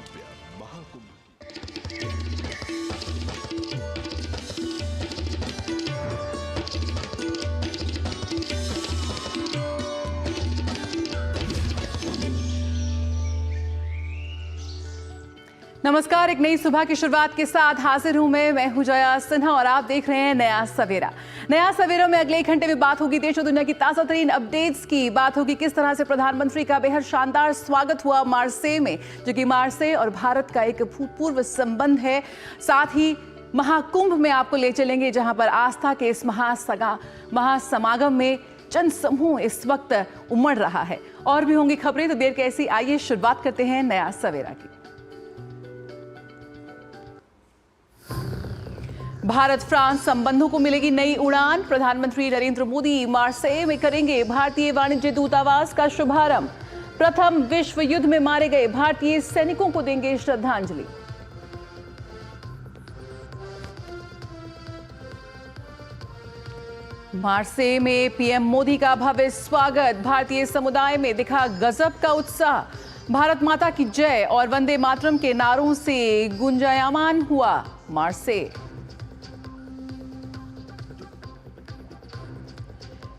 भव्य महाकुंभ नमस्कार। एक नई सुबह की शुरुआत के साथ हाजिर हूं मैं हूं जया सिन्हा और आप देख रहे हैं नया सवेरा। नया सवेरा में अगले एक घंटे में बात होगी देश और दुनिया की ताजा तरीन अपडेट्स की। बात होगी किस तरह से प्रधानमंत्री का बेहद शानदार स्वागत हुआ मार्से में, जो कि मार्से और भारत का एक भूतपूर्व संबंध है। साथ ही महाकुंभ में आपको ले चलेंगे, जहां पर आस्था के इस महासमागम में जन समूह इस वक्त उमड़ रहा है। और भी होंगी खबरें, तो देर कैसी, आइए शुरुआत करते हैं नया सवेरा की। भारत फ्रांस संबंधों को मिलेगी नई उड़ान। प्रधानमंत्री नरेंद्र मोदी मार्से में करेंगे भारतीय वाणिज्य दूतावास का शुभारंभ। प्रथम विश्व युद्ध में मारे गए भारतीय सैनिकों को देंगे श्रद्धांजलि। मार्से में पीएम मोदी का भव्य स्वागत। भारतीय समुदाय में दिखा गजब का उत्साह। भारत माता की जय और वंदे मातरम के नारों से गुंजायमान हुआ मार्से।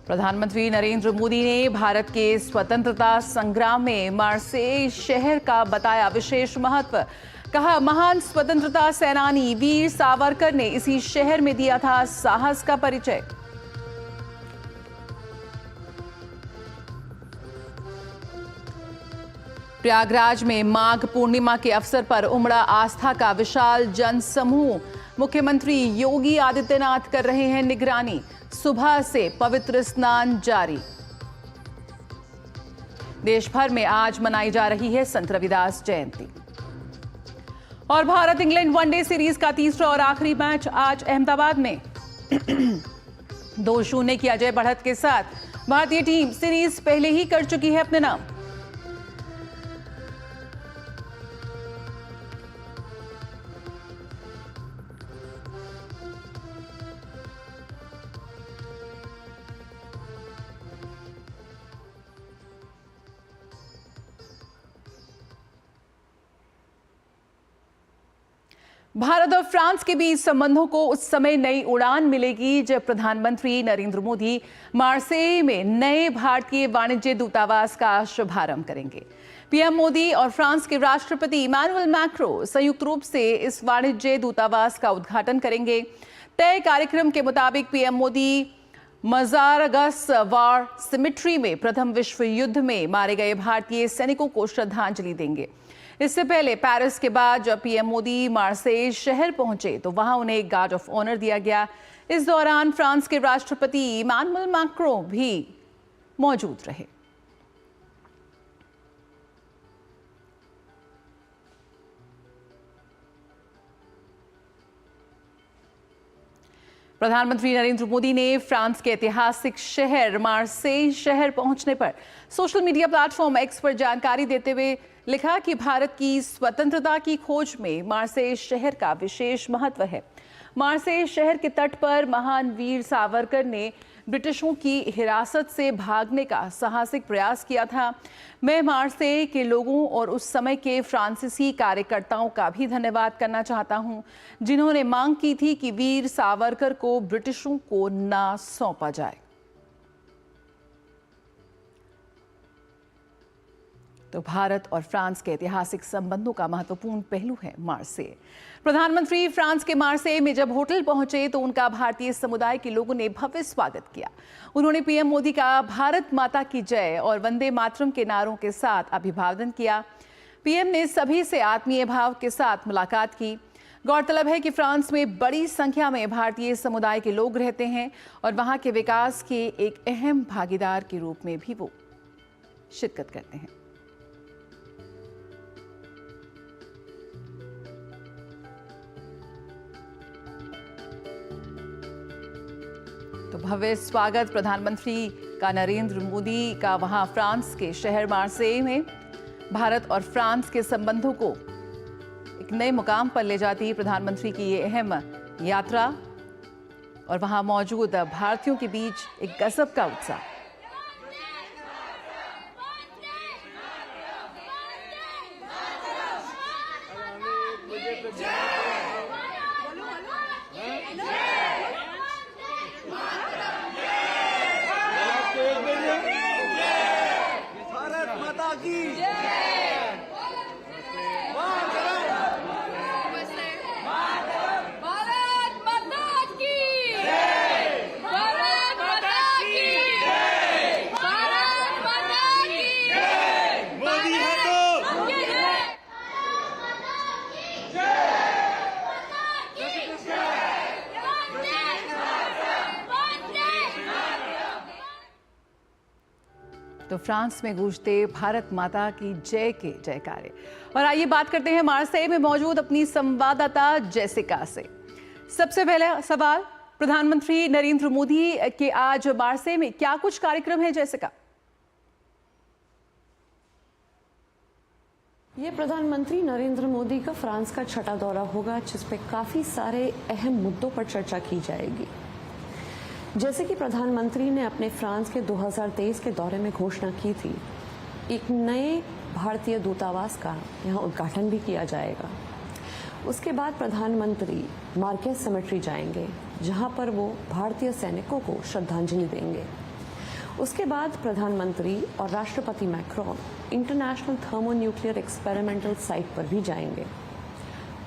प्रधानमंत्री नरेंद्र मोदी ने भारत के स्वतंत्रता संग्राम में मार्से शहर का बताया विशेष महत्व। कहा, महान स्वतंत्रता सेनानी वीर सावरकर ने इसी शहर में दिया था साहस का परिचय। प्रयागराज में माघ पूर्णिमा के अवसर पर उमड़ा आस्था का विशाल जनसमूह। मुख्यमंत्री योगी आदित्यनाथ कर रहे हैं निगरानी। सुबह से पवित्र स्नान जारी। देश भर में आज मनाई जा रही है संत रविदास जयंती। और भारत इंग्लैंड वनडे सीरीज का तीसरा और आखिरी मैच आज अहमदाबाद में 2-0 की अजय बढ़त के साथ भारतीय टीम सीरीज पहले ही कर चुकी है अपने नाम। भारत और फ्रांस के बीच संबंधों को उस समय नई उड़ान मिलेगी जब प्रधानमंत्री नरेंद्र मोदी मार्से में नए भारतीय वाणिज्य दूतावास का शुभारंभ करेंगे। पीएम मोदी और फ्रांस के राष्ट्रपति इमैनुअल मैक्रों संयुक्त रूप से इस वाणिज्य दूतावास का उद्घाटन करेंगे। तय कार्यक्रम के मुताबिक पीएम मोदी मजारगस वार सिमेट्री में प्रथम विश्व युद्ध में मारे गए भारतीय सैनिकों को श्रद्धांजलि देंगे। इससे पहले पेरिस के बाद जब पीएम मोदी मार्से शहर पहुंचे तो वहां उन्हें एक गार्ड ऑफ ऑनर दिया गया। इस दौरान फ्रांस के राष्ट्रपति इमैनुअल मैक्रों भी मौजूद रहे। प्रधानमंत्री नरेंद्र मोदी ने फ्रांस के ऐतिहासिक शहर मार्से शहर पहुंचने पर सोशल मीडिया प्लेटफॉर्म एक्स पर जानकारी देते हुए लिखा कि भारत की स्वतंत्रता की खोज में मार्से शहर का विशेष महत्व है। मार्से शहर के तट पर महान वीर सावरकर ने ब्रिटिशों की हिरासत से भागने का साहसिक प्रयास किया था। मैं मार्से के लोगों और उस समय के फ्रांसीसी कार्यकर्ताओं का भी धन्यवाद करना चाहता हूं, जिन्होंने मांग की थी कि वीर सावरकर को ब्रिटिशों को ना सौंपा जाए। तो भारत और फ्रांस के ऐतिहासिक संबंधों का महत्वपूर्ण पहलू है मार्से। प्रधानमंत्री फ्रांस के मार्से में जब होटल पहुंचे तो उनका भारतीय समुदाय के लोगों ने भव्य स्वागत किया। उन्होंने पीएम मोदी का भारत माता की जय और वंदे मातरम के नारों के साथ अभिवादन किया। पीएम ने सभी से आत्मीय भाव के साथ मुलाकात की। गौरतलब है कि फ्रांस में बड़ी संख्या में भारतीय समुदाय के लोग रहते हैं और वहां के विकास के एक अहम भागीदार के रूप में भी वो शिरकत करते हैं। तो भव्य स्वागत प्रधानमंत्री का नरेंद्र मोदी का वहां फ्रांस के शहर मार्से में भारत और फ्रांस के संबंधों को एक नए मुकाम पर ले जाती प्रधानमंत्री की ये अहम यात्रा और वहां मौजूद भारतीयों के बीच एक गजब का उत्साह। फ्रांस में गूंजते भारत माता की जय के जयकारे। और आइए बात करते हैं मार्सेई में मौजूद अपनी संवाददाता जेसिका से। सबसे पहला सवाल, प्रधानमंत्री नरेंद्र मोदी के आज मार्सेई में क्या कुछ कार्यक्रम है जेसिका? ये प्रधानमंत्री नरेंद्र मोदी का फ्रांस का छठा दौरा होगा, जिसपे काफी सारे अहम मुद्दों पर चर्चा की जाएगी। जैसे कि प्रधानमंत्री ने अपने फ्रांस के 2023 के दौरे में घोषणा की थी, एक नए भारतीय दूतावास का यहाँ उद्घाटन भी किया जाएगा। उसके बाद प्रधानमंत्री मार्केस सेमेट्री जाएंगे, जहाँ पर वो भारतीय सैनिकों को श्रद्धांजलि देंगे। उसके बाद प्रधानमंत्री और राष्ट्रपति Macron international thermonuclear experimental site पर भी जाएंगे।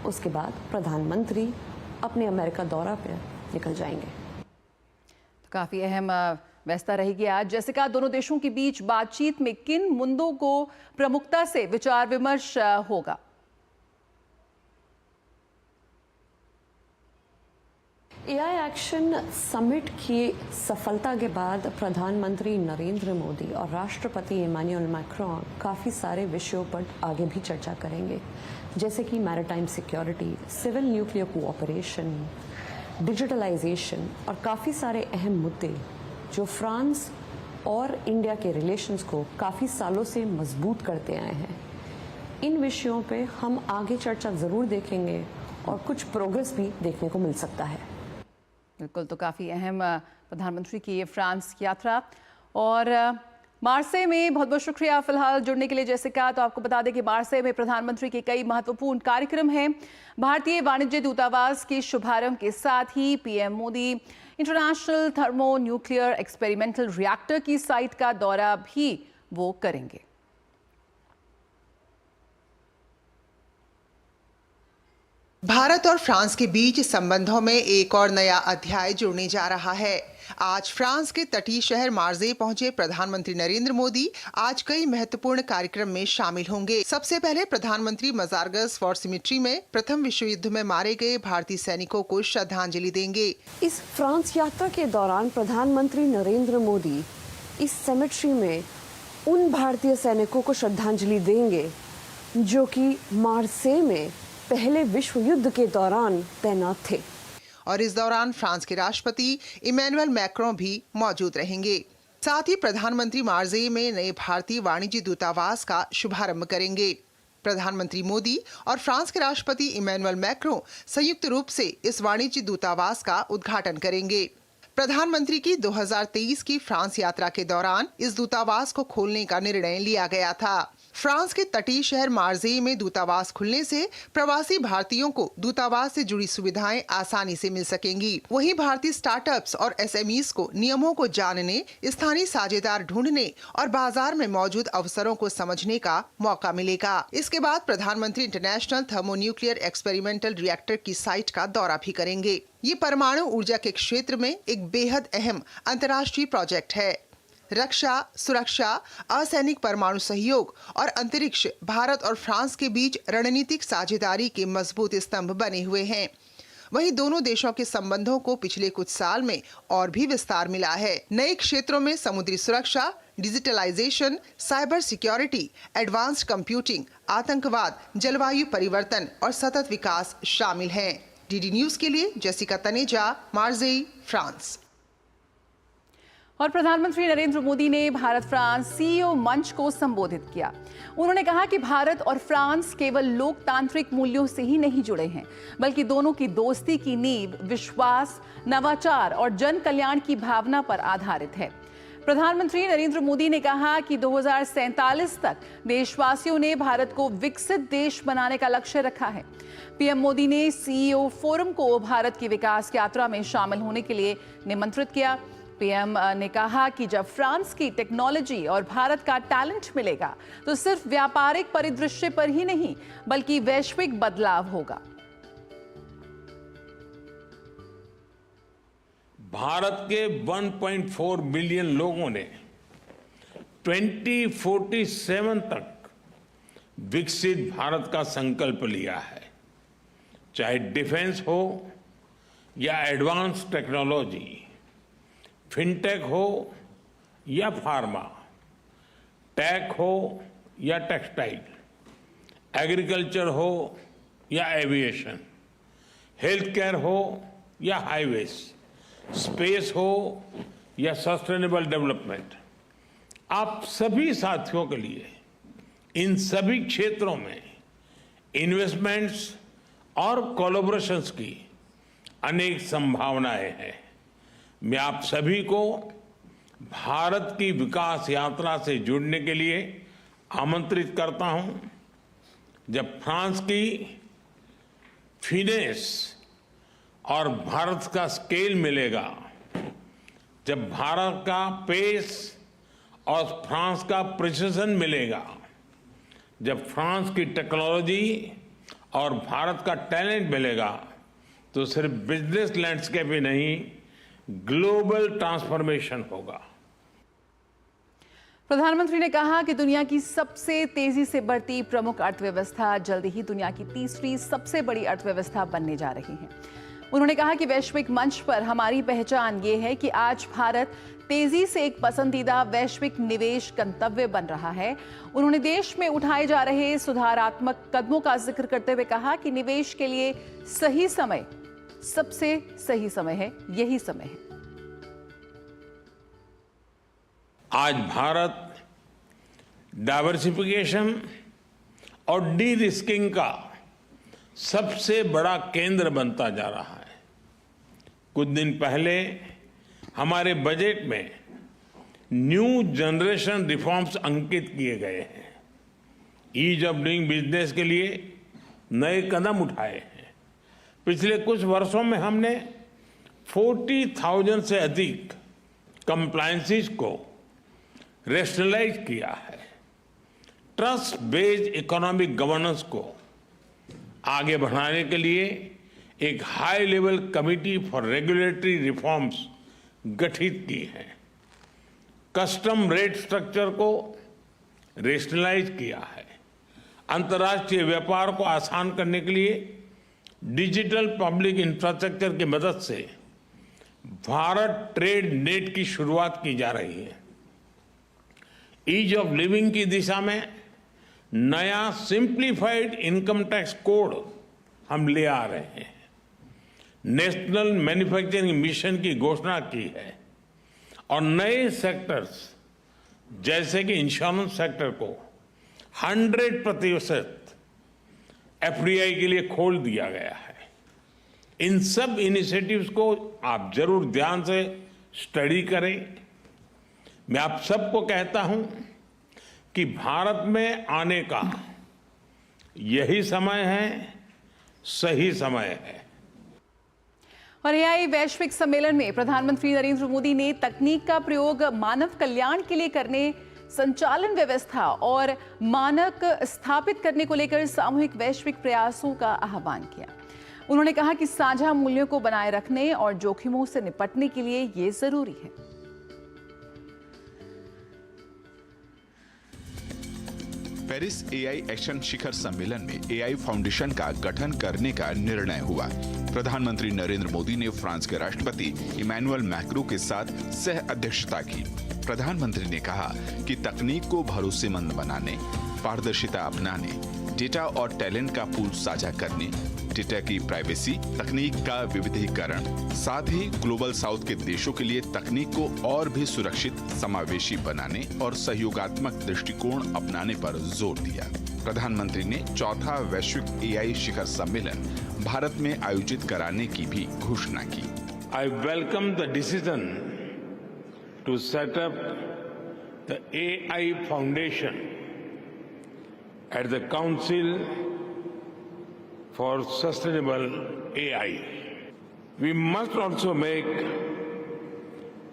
उसके बाद प्रधानमंत्री अपने अमेरिका दौरा पर निकल जाएंगे। काफी अहम व्यवस्था रहेगी आज। जेसिका, दोनों देशों के बीच बातचीत में किन मुद्दों को प्रमुखता से विचार विमर्श होगा? एआई एक्शन समिट की सफलता के बाद प्रधानमंत्री नरेंद्र मोदी और राष्ट्रपति इमैनुअल मैक्रोन काफ़ी सारे विषयों पर आगे भी चर्चा करेंगे, जैसे कि maritime security, civil nuclear cooperation, digitalisation और काफ़ी सारे अहम मुद्दे जो फ्रांस और इंडिया के रिलेशंस को काफ़ी सालों से मजबूत करते आए हैं। इन विषयों पे हम आगे चर्चा ज़रूर देखेंगे और कुछ प्रोग्रेस भी देखने को मिल सकता है। बिल्कुल, तो काफ़ी अहम प्रधानमंत्री की ये फ्रांस यात्रा। और मार्सेई में बहुत बहुत शुक्रिया फिलहाल जुड़ने के लिए जेसिका। तो आपको बता दें कि मार्सेई में प्रधानमंत्री के कई महत्वपूर्ण कार्यक्रम हैं। भारतीय वाणिज्य दूतावास के शुभारंभ के साथ ही PM Modi international thermo nuclear experimental reactor की साइट का दौरा भी वो करेंगे। भारत और फ्रांस के बीच संबंधों में एक और नया अध्याय जुड़ने जा रहा है। आज फ्रांस के तटीय शहर मार्सेई पहुंचे प्रधानमंत्री नरेंद्र मोदी आज कई महत्वपूर्ण कार्यक्रम में शामिल होंगे। सबसे पहले प्रधानमंत्री मजारगस वॉर सिमेट्री में प्रथम विश्व युद्ध में मारे गए भारतीय सैनिकों को श्रद्धांजलि देंगे। इस फ्रांस यात्रा के दौरान प्रधानमंत्री नरेंद्र मोदी इस सेमेट्री में उन भारतीय सैनिकों को श्रद्धांजलि देंगे जो कि मार्सेई में पहले विश्व युद्ध के दौरान तैनात थे। और इस दौरान फ्रांस के राष्ट्रपति इमैनुअल मैक्रोन भी मौजूद रहेंगे। साथ ही प्रधानमंत्री मार्सेई में नए भारतीय वाणिज्य दूतावास का शुभारंभ करेंगे। प्रधानमंत्री मोदी और फ्रांस के राष्ट्रपति इमैनुअल मैक्रोन संयुक्त रूप से इस वाणिज्य दूतावास का उद्घाटन करेंगे। प्रधानमंत्री की 2023 की फ्रांस यात्रा के दौरान इस दूतावास को खोलने का निर्णय लिया गया था। फ्रांस के तटीय शहर मार्सेई में दूतावास खुलने से प्रवासी भारतीयों को दूतावास से जुड़ी सुविधाएं आसानी से मिल सकेंगी। वहीं भारतीय स्टार्टअप्स और एसएमईज को नियमों को जानने, स्थानीय साझेदार ढूंढने और बाजार में मौजूद अवसरों को समझने का मौका मिलेगा। इसके बाद प्रधानमंत्री इंटरनेशनल थर्मोन्यूक्लियर एक्सपेरिमेंटल रिएक्टर की साइट का दौरा भी करेंगे। ये परमाणु ऊर्जा के क्षेत्र में एक बेहद अहम अंतर्राष्ट्रीय प्रोजेक्ट है। रक्षा, सुरक्षा, असैनिक परमाणु सहयोग और अंतरिक्ष भारत और फ्रांस के बीच रणनीतिक साझेदारी के मजबूत स्तंभ बने हुए हैं। वहीं दोनों देशों के संबंधों को पिछले कुछ साल में और भी विस्तार मिला है। नए क्षेत्रों में समुद्री सुरक्षा, digitalisation, cyber security, advanced computing, आतंकवाद, जलवायु परिवर्तन और सतत विकास शामिल हैं। डीडी न्यूज के लिए जेसिका तनेजा, मार्सेई, फ्रांस। और प्रधानमंत्री नरेंद्र मोदी ने भारत फ्रांस सीईओ मंच को संबोधित किया। उन्होंने कहा कि भारत और फ्रांस केवल लोकतांत्रिक मूल्यों से ही नहीं जुड़े हैं, बल्कि दोनों की दोस्ती की नींव विश्वास, नवाचार और जन कल्याण की भावना पर आधारित है। प्रधानमंत्री नरेंद्र मोदी ने कहा कि 2047 तक देशवासियों ने भारत को विकसित देश बनाने का लक्ष्य रखा है। पीएम मोदी ने सीईओ फोरम को भारत की विकास यात्रा में शामिल होने के लिए निमंत्रित किया। पीएम ने कहा कि जब फ्रांस की टेक्नोलॉजी और भारत का टैलेंट मिलेगा तो सिर्फ व्यापारिक परिदृश्य पर ही नहीं बल्कि वैश्विक बदलाव होगा। भारत के 1.4 बिलियन लोगों ने 2047 तक विकसित भारत का संकल्प लिया है। चाहे डिफेंस हो या एडवांस टेक्नोलॉजी, फिनटेक हो या फार्मा, टेक हो या टेक्सटाइल, एग्रीकल्चर हो या एविएशन, हेल्थ केयर हो या हाईवेज, स्पेस हो या सस्टेनेबल डेवलपमेंट, आप सभी साथियों के लिए इन सभी क्षेत्रों में इन्वेस्टमेंट्स और कोलैबोरेशंस की अनेक संभावनाएं हैं। मैं आप सभी को भारत की विकास यात्रा से जुड़ने के लिए आमंत्रित करता हूं। जब फ्रांस की फिनेस और भारत का स्केल मिलेगा, जब भारत का पेस और फ्रांस का प्रिसिजन मिलेगा, जब फ्रांस की टेक्नोलॉजी और भारत का टैलेंट मिलेगा, तो सिर्फ बिजनेस लैंडस्केप ही नहीं, ग्लोबल ट्रांसफॉर्मेशन होगा। प्रधानमंत्री ने कहा कि दुनिया की सबसे तेजी से बढ़ती प्रमुख अर्थव्यवस्था जल्द ही दुनिया की तीसरी सबसे बड़ी अर्थव्यवस्था बनने जा रही है। उन्होंने कहा कि वैश्विक मंच पर हमारी पहचान ये है कि आज भारत तेजी से एक पसंदीदा वैश्विक निवेश गंतव्य बन रहा है। उन्होंने देश में उठाए जा रहे सुधारात्मक कदमों का जिक्र करते हुए कहा कि निवेश के लिए सही समय, सबसे सही समय है, यही समय है। आज भारत डाइवर्सिफिकेशन और डी रिस्किंग का सबसे बड़ा केंद्र बनता जा रहा है। कुछ दिन पहले हमारे बजट में न्यू जनरेशन रिफॉर्म्स अंकित किए गए हैं। ईज ऑफ डूइंग बिजनेस के लिए नए कदम उठाए हैं। पिछले कुछ वर्षों में हमने 40,000 से अधिक कंप्लायंसेस को रेशनलाइज किया है। ट्रस्ट बेस्ड इकोनॉमिक गवर्नेंस को आगे बढ़ाने के लिए एक high level committee for regulatory reforms गठित की है। कस्टम रेट स्ट्रक्चर को रेशनलाइज किया है। अंतर्राष्ट्रीय व्यापार को आसान करने के लिए डिजिटल पब्लिक इंफ्रास्ट्रक्चर की मदद से भारत ट्रेड नेट की शुरुआत की जा रही है। ईज ऑफ लिविंग की दिशा में नया सिंप्लीफाइड इनकम टैक्स कोड हम ले आ रहे हैं। नेशनल मैन्युफैक्चरिंग मिशन की घोषणा की है और नए सेक्टर्स जैसे कि इंश्योरेंस सेक्टर को 100% एफडीआई के लिए खोल दिया गया है। इन सब इनिशिएटिव्स को आप जरूर ध्यान से स्टडी करें। मैं आप सबको कहता हूं कि भारत में आने का यही समय है, सही समय है। और एआई वैश्विक सम्मेलन में प्रधानमंत्री नरेंद्र मोदी ने तकनीक का प्रयोग मानव कल्याण के लिए करने, संचालन व्यवस्था और मानक स्थापित करने को लेकर सामूहिक वैश्विक प्रयासों का आह्वान किया। उन्होंने कहा कि साझा मूल्यों को बनाए रखने और जोखिमों से निपटने के लिए ये जरूरी है। पेरिस एआई एक्शन शिखर सम्मेलन में एआई फाउंडेशन का गठन करने का निर्णय हुआ। प्रधानमंत्री नरेंद्र मोदी ने फ्रांस के राष्ट्रपति इमैनुअल मैक्रों के साथ सह अध्यक्षता की। प्रधानमंत्री ने कहा कि तकनीक को भरोसेमंद बनाने, पारदर्शिता अपनाने, डेटा और टैलेंट का पूल साझा करने, डेटा की प्राइवेसी, तकनीक का विविधीकरण, साथ ही ग्लोबल साउथ के देशों के लिए तकनीक को और भी सुरक्षित, समावेशी बनाने और सहयोगात्मक दृष्टिकोण अपनाने पर जोर दिया। प्रधानमंत्री ने चौथा वैश्विक एआई शिखर सम्मेलन भारत में आयोजित कराने की भी घोषणा की। I welcome the decision to set up the AI Foundation at the Council for Sustainable AI. We must also make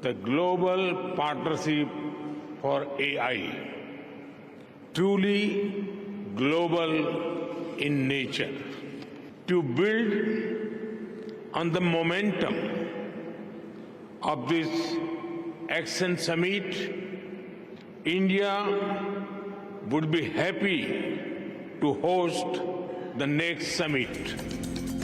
the Global Partnership for AI truly global in nature. To build on the momentum of this Action Summit, India would be happy to host the next summit.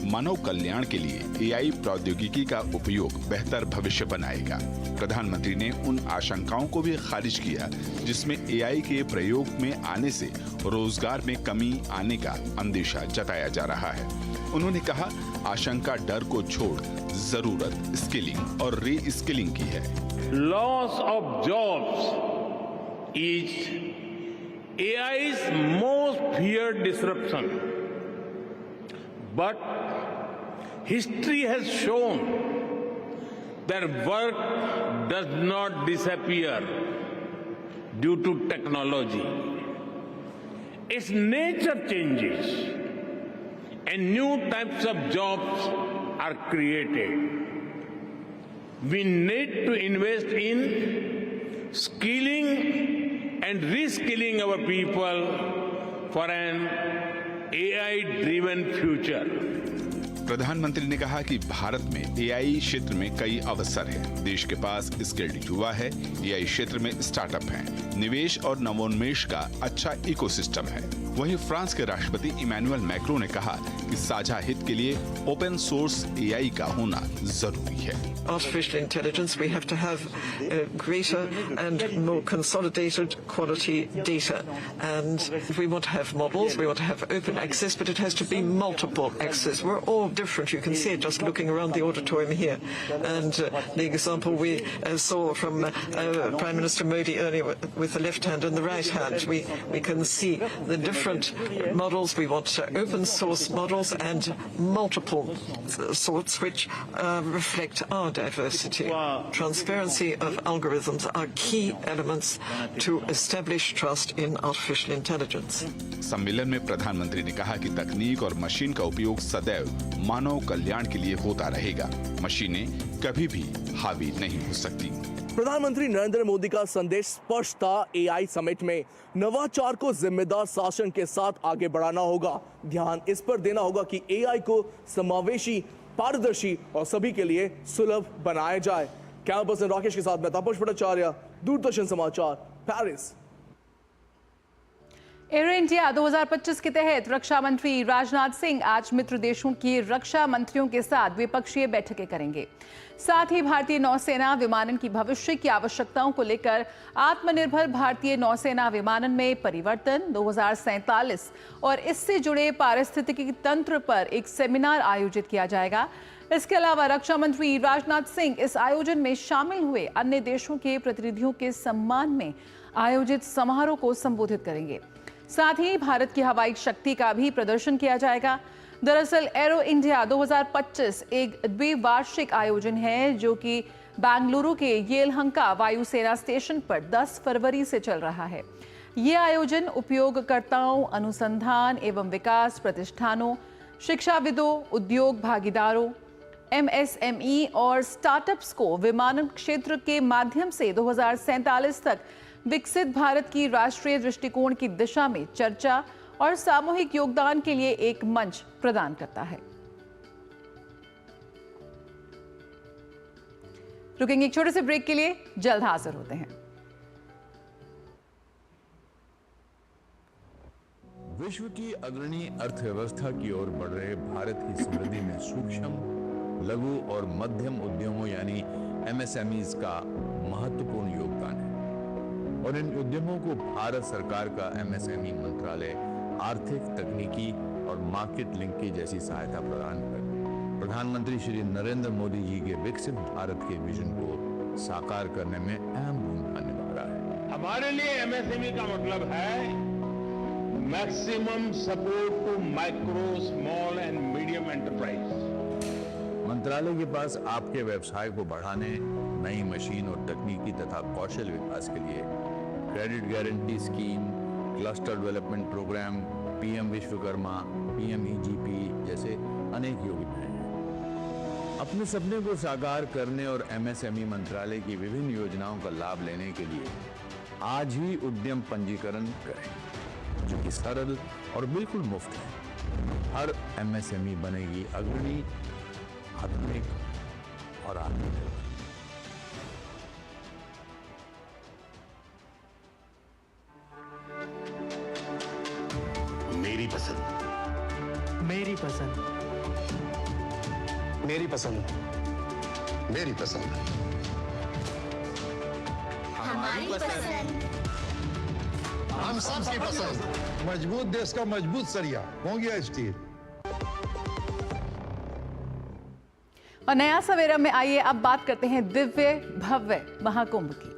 मानव कल्याण के लिए AI प्रौद्योगिकी का उपयोग बेहतर भविष्य बनाएगा। प्रधानमंत्री ने उन आशंकाओं को भी खारिज किया जिसमें एआई के प्रयोग में आने से रोजगार में कमी आने का अंदेशा जताया जा रहा है। उन्होंने कहा, आशंका डर को छोड़ जरूरत स्किलिंग और री स्किलिंग की है। Loss of jobs is AI's most feared disruption. But history has shown that work does not disappear due to technology. Its nature changes and new types of jobs are created. We need to invest in skilling and reskilling our people for an AI-driven future. प्रधानमंत्री ने कहा कि भारत में AI क्षेत्र में कई अवसर हैं। देश के पास स्किल्ड युवा है, एआई क्षेत्र में स्टार्टअप हैं, निवेश और नवोन्मेष का अच्छा इकोसिस्टम है। वहीं फ्रांस के राष्ट्रपति इमैनुअल मैक्रों ने कहा कि साझा हित के लिए ओपन सोर्स एआई का होना जरूरी है। Artificial intelligence, we have to have greater and more consolidated quality data. And if we want to have models, we want to have open access, but it has to be multiple access. We're all different. You can see it just looking around the auditorium here. And the example we saw from Prime Minister Modi earlier with the left hand and the right hand, we can see the different models. We want open source models and multiple sorts which reflect our diversity. Transparency of algorithms are key elements to establish trust in artificial intelligence. सम्मेलन में प्रधानमंत्री ने कहा कि तकनीक और machine का उपयोग सदैव मानव कल्याण के लिए होता रहेगा। मशीनें कभी भी हावी नहीं हो सकती। प्रधानमंत्री नरेंद्र मोदी का संदेश स्पष्ट था। एआई समिट में नवाचार को जिम्मेदार शासन के साथ आगे बढ़ाना होगा। ध्यान इस पर देना होगा कि एआई को समावेशी, पारदर्शी और सभी के लिए सुलभ बनाया जाए। कैमरा पर्सन राकेश के साथ मैं तापस भट्टाचार्य, दूरदर्शन समाचार, पेरिस। एयर इंडिया 2025 के तहत रक्षा मंत्री राजनाथ सिंह आज मित्र देशों की रक्षा मंत्रियों के साथ द्विपक्षीय बैठकें करेंगे। साथ ही भारतीय नौसेना विमानन की भविष्य की आवश्यकताओं को लेकर आत्मनिर्भर भारतीय नौसेना विमानन में परिवर्तन 2047 और इससे जुड़े पारिस्थितिकी तंत्र पर एक सेमिनार आयोजित किया जाएगा। इसके अलावा रक्षा मंत्री राजनाथ सिंह इस आयोजन में शामिल हुए अन्य देशों के प्रतिनिधियों के सम्मान में आयोजित समारोह को संबोधित करेंगे। साथ ही भारत की हवाई शक्ति का भी प्रदर्शन किया जाएगा। दरअसल एरो इंडिया 2025 एक द्विवार्षिक आयोजन है जो कि बेंगलुरु के येलहंका वायुसेना स्टेशन पर 10 फरवरी से चल रहा है। ये आयोजन उपयोगकर्ताओं, अनुसंधान एवं विकास प्रतिष्ठानों, शिक्षाविदों, उद्योग भागीदारों, एमएसएमई और स्टार्टअप्स को विमानन क्षेत्र के माध्यम से 2047 तक विकसित भारत की राष्ट्रीय दृष्टिकोण की दिशा में चर्चा और सामूहिक योगदान के लिए एक मंच प्रदान करता है। रुकेंगे एक छोटे से ब्रेक के लिए, जल्द हाजिर होते हैं। विश्व की अग्रणी अर्थव्यवस्था की ओर बढ़ रहे भारत की समृद्धि में सूक्ष्म, लघु और मध्यम उद्यमों यानी एमएसएमईज का महत्वपूर्ण योगदान है और इन उद्यमों को भारत सरकार का एमएसएमई मंत्रालय आर्थिक, तकनीकी और मार्केट लिंकेज जैसी सहायता प्रदान कर प्रधानमंत्री श्री नरेंद्र मोदी जी के विकसित भारत के विजन को साकार करने में अहम भूमिका निभा रहा है। हमारे लिए एमएसएमई का मतलब है maximum support to micro, small and medium enterprise. मंत्रालय के पास आपके व्यवसाय को बढ़ाने, नई मशीन और तकनीकी तथा कौशल विकास के लिए credit guarantee scheme, cluster development programme, PM Vishwakarma, PMEGP जैसे अनेक योजनाएं हैं। अपने सपने को साकार करने और एमएसएमई मंत्रालय की विभिन्न योजनाओं का लाभ लेने के लिए आज ही उद्यम पंजीकरण करें, जो कि सरल और बिल्कुल मुफ्त है। हर एमएसएमई बनेगी अग्रणी, आधुनिक और आत्मनिर्भर। मेरी पसंद, मेरी पसंद। मेरी पसंद, मेरी पसंद, हमारी पसंद, हम सबकी पसंद। मजबूत देश का मजबूत सरिया हो गया स्टील। और नया सवेरा में आइए अब बात करते हैं दिव्य भव्य महाकुंभ की।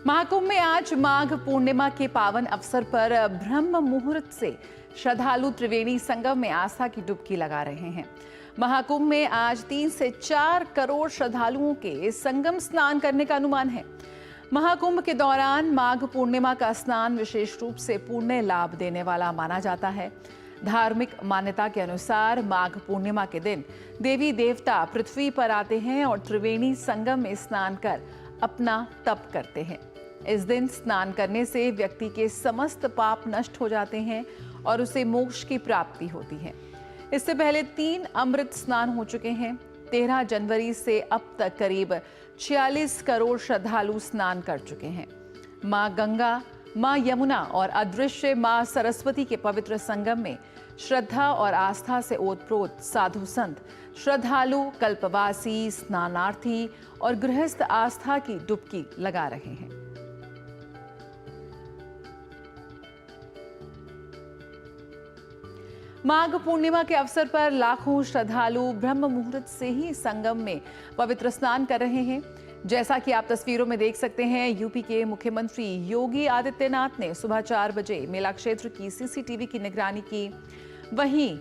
महाकुंभ में आज माघ पूर्णिमा के पावन अवसर पर ब्रह्म मुहूर्त से श्रद्धालु त्रिवेणी संगम में आस्था की डुबकी लगा रहे हैं। महाकुंभ में आज 3 से 4 करोड़ श्रद्धालुओं के संगम स्नान करने का अनुमान है। महाकुंभ के दौरान माघ पूर्णिमा का स्नान विशेष रूप से पुण्य लाभ देने वाला माना जाता है। धार्मिक मान्यता के अनुसार माघ पूर्णिमा के दिन देवी देवता पृथ्वी पर आते हैं और त्रिवेणी संगम में स्नान कर अपना तप करते हैं। इस दिन स्नान करने से व्यक्ति के समस्त पाप नष्ट हो जाते हैं और उसे मोक्ष की प्राप्ति होती है। इससे पहले 3 अमृत स्नान हो चुके हैं। 13 जनवरी से अब तक करीब 46 करोड़ श्रद्धालु स्नान कर चुके हैं। मां गंगा, मां यमुना और अदृश्य मां सरस्वती के पवित्र संगम में श्रद्धा और आस्था से ओतप्रोत साधु संत, श्रद्धालु, कल्पवासी, स्नानार्थी और गृहस्थ आस्था की डुबकी लगा रहे हैं। माघ पूर्णिमा के अवसर पर लाखों श्रद्धालु ब्रह्म मुहूर्त से ही संगम में पवित्र स्नान कर रहे हैं। जैसा कि आप तस्वीरों में देख सकते हैं, यूपी के मुख्यमंत्री योगी आदित्यनाथ ने सुबह 4 बजे मेला क्षेत्र की सीसीटीवी की निगरानी की। वहीं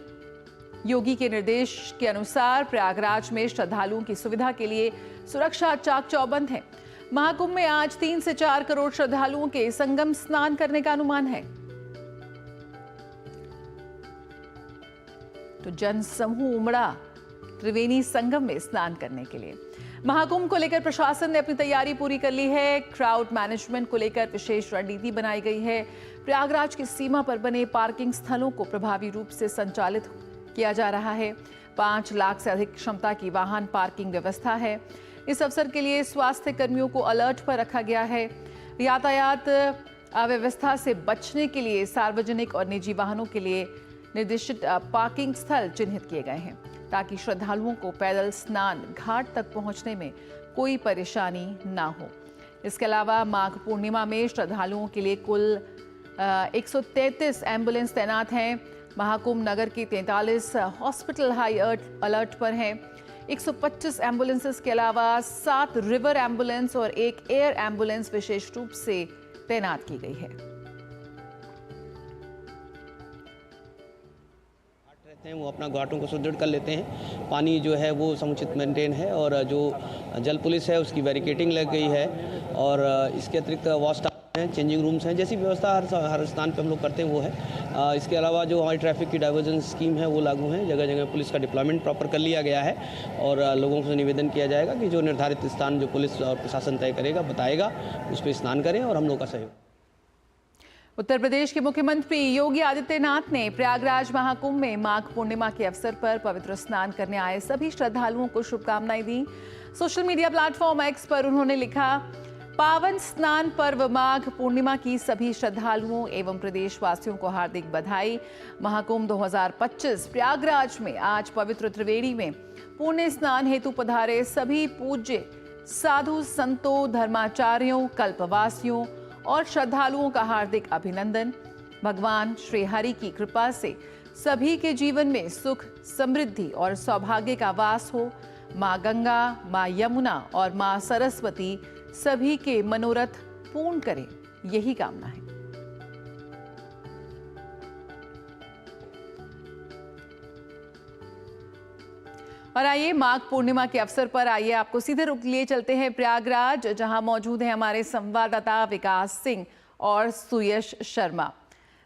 योगी के निर्देश के अनुसार प्रयागराज में श्रद्धालुओं की सुविधा के लिए सुरक्षा चाक चौबंद है। महाकुंभ में आज 3 से 4 करोड़ श्रद्धालुओं के संगम स्नान करने का अनुमान है। तो जन समूह उमड़ा त्रिवेणी संगम में स्नान करने के लिए। महाकुंभ को लेकर प्रशासन ने अपनी तैयारी पूरी कर ली है। क्राउड मैनेजमेंट को लेकर विशेष रणनीति बनाई गई है। प्रयागराज की सीमा पर बने पार्किंग स्थलों को प्रभावी रूप से संचालित किया जा रहा है। 5 लाख से अधिक क्षमता की वाहन पार्किंग व्यवस्था है। इस अवसर के लिए स्वास्थ्य कर्मियों को अलर्ट पर रखा गया है। यातायात अव्यवस्था से बचने के लिए सार्वजनिक और निजी वाहनों के लिए निर्दिष्ट पार्किंग स्थल चिन्हित किए गए हैं, ताकि श्रद्धालुओं को पैदल स्नान घाट तक पहुंचने में कोई परेशानी ना हो। इसके अलावा माघ पूर्णिमा में श्रद्धालुओं के लिए कुल 133 एम्बुलेंस तैनात हैं। महाकुंभ नगर की 43 हॉस्पिटल हाई अलर्ट पर हैं। 125 एम्बुलेंसेस के अलावा 7 रिवर एम्बुलेंस और 1 एयर एम्बुलेंस विशेष रूप से तैनात की गई है। वो अपना घाटों को सुदृढ़ कर लेते हैं। पानी जो है वो समुचित मेंटेन है और जो जल पुलिस है उसकी बैरिकेडिंग लग गई है और इसके अतिरिक्त वॉच टावर हैं, चेंजिंग रूम्स हैं, जैसी व्यवस्था हर स्थान पे हम लोग करते हैं वो है। इसके अलावा जो हमारी ट्रैफिक की डाइवर्जन स्कीम है वो लागू है। जगह जगह पुलिस का डिप्लॉयमेंट प्रॉपर कर लिया गया है और लोगों से निवेदन किया जाएगा कि जो निर्धारित स्थान जो पुलिस और प्रशासन तय करेगा, बताएगा, उस पर स्नान करें और हम लोग का सहयोग। उत्तर प्रदेश के मुख्यमंत्री योगी आदित्यनाथ ने प्रयागराज महाकुंभ में माघ पूर्णिमा के अवसर पर पवित्र स्नान करने आए सभी श्रद्धालुओं को शुभकामनाएं दी। सोशल मीडिया प्लेटफॉर्म एक्स पर उन्होंने लिखा, पावन स्नान पर्व माघ पूर्णिमा की सभी श्रद्धालुओं एवं प्रदेशवासियों को हार्दिक बधाई। महाकुंभ 2025 प्रयागराज में आज पवित्र त्रिवेणी में पुण्य स्नान हेतु पधारे सभी पूज्य साधु संतों, धर्माचार्यों, कल्पवासियों और श्रद्धालुओं का हार्दिक अभिनंदन। भगवान श्री हरि की कृपा से सभी के जीवन में सुख, समृद्धि और सौभाग्य का वास हो। मां गंगा, मां यमुना और मां सरस्वती सभी के मनोरथ पूर्ण करें, यही कामना है। और आइए माघ पूर्णिमा के अवसर पर आइए आपको सीधे रुक लिए चलते हैं प्रयागराज, जहां मौजूद हैं हमारे संवाददाता विकास सिंह और सुयश शर्मा।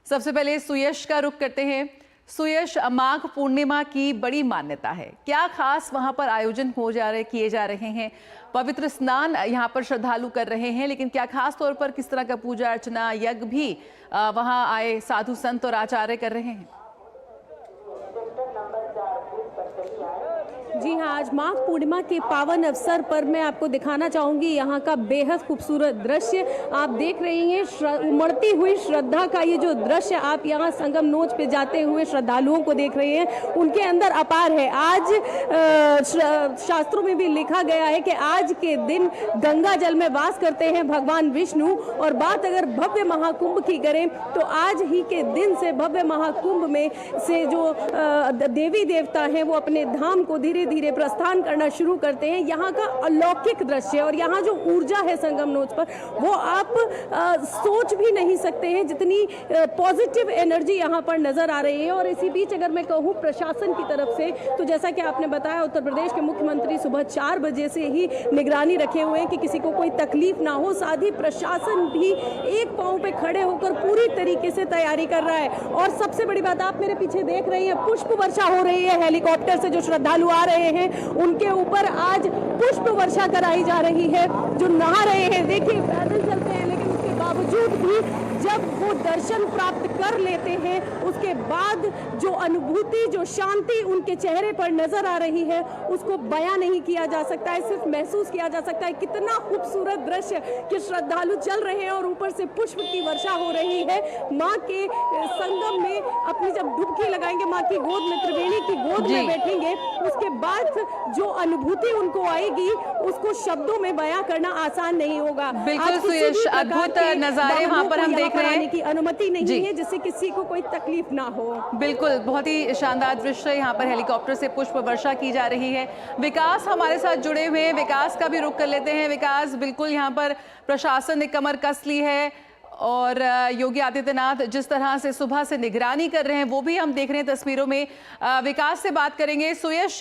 सबसे पहले सुयश का रुख करते हैं। सुयश, माघ पूर्णिमा की बड़ी मान्यता है, क्या खास वहां पर आयोजन किए जा रहे हैं? पवित्र स्नान यहां पर श्रद्धालु कर रहे हैं, लेकिन क्या खास तौर पर किस तरह का पूजा अर्चना, यज्ञ भी वहां आए साधु संत और आचार्य कर रहे हैं? जी हाँ, आज माघ पूर्णिमा के पावन अवसर पर मैं आपको दिखाना चाहूंगी यहाँ का बेहद खूबसूरत दृश्य। आप देख रही हैं उमड़ती हुई श्रद्धा का ये जो दृश्य, आप यहाँ संगम नोच पे जाते हुए श्रद्धालुओं को देख रहे हैं, उनके अंदर अपार है। आज शास्त्रों में भी लिखा गया है कि आज के दिन गंगा जल में वास करते हैं भगवान विष्णु। और बात अगर भव्य महाकुंभ की करें तो आज ही के दिन से भव्य महाकुंभ में से जो देवी देवता हैं वो अपने धाम को धीरे धीरे प्रस्थान करना शुरू करते हैं। यहाँ का अलौकिक दृश्य और यहाँ जो ऊर्जा है संगम नोच पर, वो आप सोच भी नहीं सकते हैं जितनी पॉजिटिव एनर्जी यहाँ पर नजर आ रही है। और इसी बीच अगर मैं कहूँ प्रशासन की तरफ से, तो जैसा कि आपने बताया उत्तर प्रदेश के मुख्यमंत्री सुबह 4 बजे से ही निगरानी रखे हुए हैं कि किसी को कोई तकलीफ ना हो। साथ ही प्रशासन भी एक पांव पे खड़े होकर पूरी तरीके से तैयारी कर रहा है। और सबसे बड़ी बात, आप मेरे पीछे देख रही हैं, पुष्प वर्षा हो रही है। हेलीकॉप्टर से जो श्रद्धालु आ रहे हैं उनके ऊपर आज पुष्प वर्षा कराई जा रही है। जो नहा रहे हैं, देखिए पैदल चलते हैं, लेकिन उसके बावजूद भी जब वो दर्शन प्राप्त कर लेते हैं, उसके बाद जो अनुभूति, जो शांति उनके चेहरे पर नजर आ रही है, उसको बयां नहीं किया जा सकता है, सिर्फ महसूस किया जा सकता है। कितना खूबसूरत दृश्य कि श्रद्धालु चल रहे हैं और ऊपर से पुष्प की वर्षा हो रही है। माँ के संगम में अपनी जब डुबकी लगाएंगे, माँ की गोद में, त्रिवेणी की गोद में बैठेंगे, उसके बाद जो अनुभूति उनको आएगी उसको शब्दों में बयां करना आसान नहीं होगा। बिल्कुल सुयश, अद्भुत नजारे वहां पर हम देख रहे हैं की अनुमति नहीं है जिससे किसी को कोई तकलीफ ना हो। बिल्कुल, बहुत ही शानदार दृश्य। यहाँ पर हेलीकॉप्टर से पुष्प वर्षा की जा रही है। विकास हमारे साथ जुड़े हुए हैं, विकास का भी रुख कर लेते हैं। विकास, बिल्कुल यहाँ पर प्रशासन ने कमर कस ली है और योगी आदित्यनाथ जिस तरह से सुबह से निगरानी कर रहे हैं वो भी हम देख रहे हैं तस्वीरों में। विकास से बात करेंगे, सुयश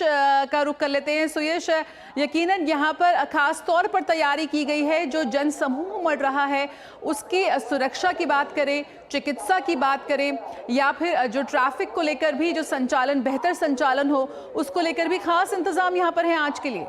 का रुख कर लेते हैं। सुयश, यकीनन यहाँ पर खास तौर पर तैयारी की गई है। जो जनसमूह उमड़ रहा है उसकी सुरक्षा की बात करें, चिकित्सा की बात करें, या फिर जो ट्रैफिक को लेकर भी जो संचालन, बेहतर संचालन हो, उसको लेकर भी खास इंतजाम यहाँ पर है आज के लिए।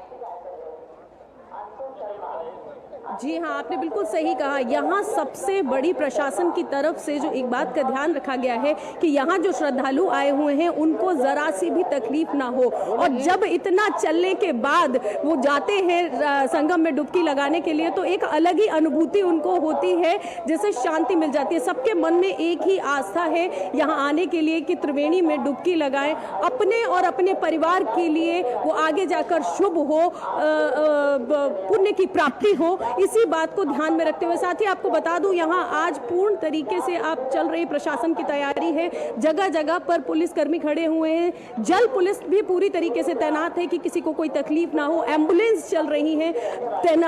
जी हाँ, आपने बिल्कुल सही कहा। यहाँ सबसे बड़ी प्रशासन की तरफ से जो एक बात का ध्यान रखा गया है कि यहाँ जो श्रद्धालु आए हुए हैं उनको जरा सी भी तकलीफ ना हो। और जब इतना चलने के बाद वो जाते हैं संगम में डुबकी लगाने के लिए, तो एक अलग ही अनुभूति उनको होती है, जैसे शांति मिल जाती है। सबके मन में एक ही आस्था है यहाँ आने के लिए कि त्रिवेणी में डुबकी लगाएं, अपने और अपने परिवार के लिए वो आगे जाकर शुभ हो, पुण्य की प्राप्ति हो। इसी बात को ध्यान में रखते हुए, साथ ही आपको बता दूं, यहाँ आज पूर्ण तरीके से आप चल रही प्रशासन की तैयारी है। जगह जगह पर पुलिसकर्मी खड़े हुए हैं, जल पुलिस भी पूरी तरीके से तैनात है कि किसी को कोई तकलीफ ना हो। एम्बुलेंस चल रही है,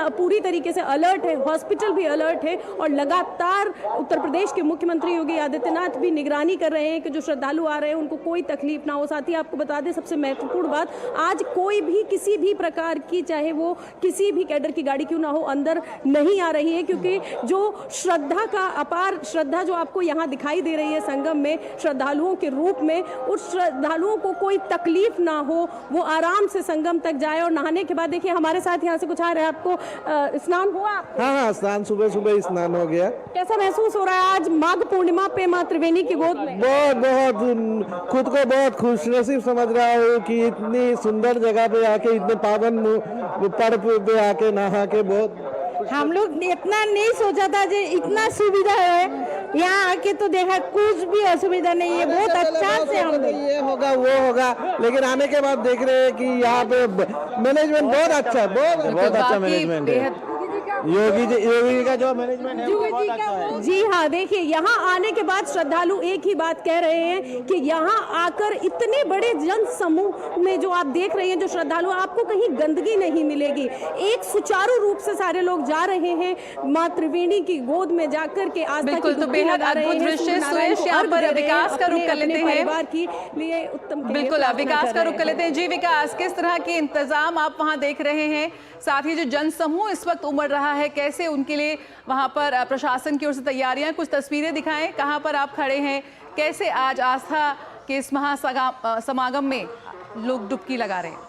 पूरी तरीके से अलर्ट है, हॉस्पिटल भी अलर्ट है। और लगातार उत्तर प्रदेश के मुख्यमंत्री योगी आदित्यनाथ भी निगरानी कर रहे हैं कि जो श्रद्धालु आ रहे हैं उनको कोई तकलीफ ना हो। साथ ही आपको बता दें, सबसे महत्वपूर्ण बात, आज कोई भी किसी भी प्रकार की, चाहे वो किसी भी कैडर की गाड़ी क्यों ना हो, अंदर नहीं आ रही है। क्योंकि जो श्रद्धा का अपार श्रद्धा जो आपको यहाँ दिखाई दे रही है संगम में श्रद्धालुओं के रूप में, उस श्रद्धालुओं को कोई तकलीफ ना हो, वो आराम से संगम तक जाए। और नहाने के बाद देखिए हमारे साथ यहाँ से कुछ आ रहे हैं, आपको स्नान हुआ? हाँ, स्नान सुबह सुबह स्नान हो गया। कैसा महसूस हो रहा है आज माघ पूर्णिमा पे माँ त्रिवेणी की गोद में? बहुत खुद को बहुत खुशनसीब समझ रहा हूँ कि इतनी सुंदर जगह पे आके, इतने पावन पर्व पे आके नहा के बहुत। हम लोग इतना नहीं सोचा था जो इतना सुविधा है, यहाँ आके तो देखा कुछ भी असुविधा नहीं है। बहुत अच्छा से हम लोग, ये होगा वो होगा, लेकिन आने के बाद देख रहे हैं कि यहाँ पे मैनेजमेंट बहुत अच्छा है, बहुत अच्छा मैनेजमेंट है। योगी का जो मैनेजमेंट है वो बहुत अच्छा है। जी हाँ, देखिए यहाँ आने के बाद श्रद्धालु एक ही बात कह रहे हैं कि यहाँ आकर इतने बड़े जन समूह में जो आप देख रहे हैं, जो श्रद्धालु, आपको कहीं गंदगी नहीं मिलेगी। एक सुचारू रूप से सारे लोग जा रहे हैं माँ त्रिवेणी की गोद में जाकर के आस्था की तो बेहद अद्भुत दृश्य। सुयश, यहाँ पर विकास का रुख कर लेते हैं, परिवार की लिए उत्तम। बिल्कुल, विकास का रुख कर लेते हैं। जी विकास, किस तरह के इंतजाम आप वहाँ देख रहे हैं? साथ ही जो जनसमूह इस वक्त उमड़ रहा है, कैसे उनके लिए वहां पर प्रशासन की ओर से तैयारियां, कुछ तस्वीरें दिखाएं, कहां पर आप खड़े हैं, कैसे आज आस्था के इस महासमागम में लोग डुबकी लगा रहे हैं?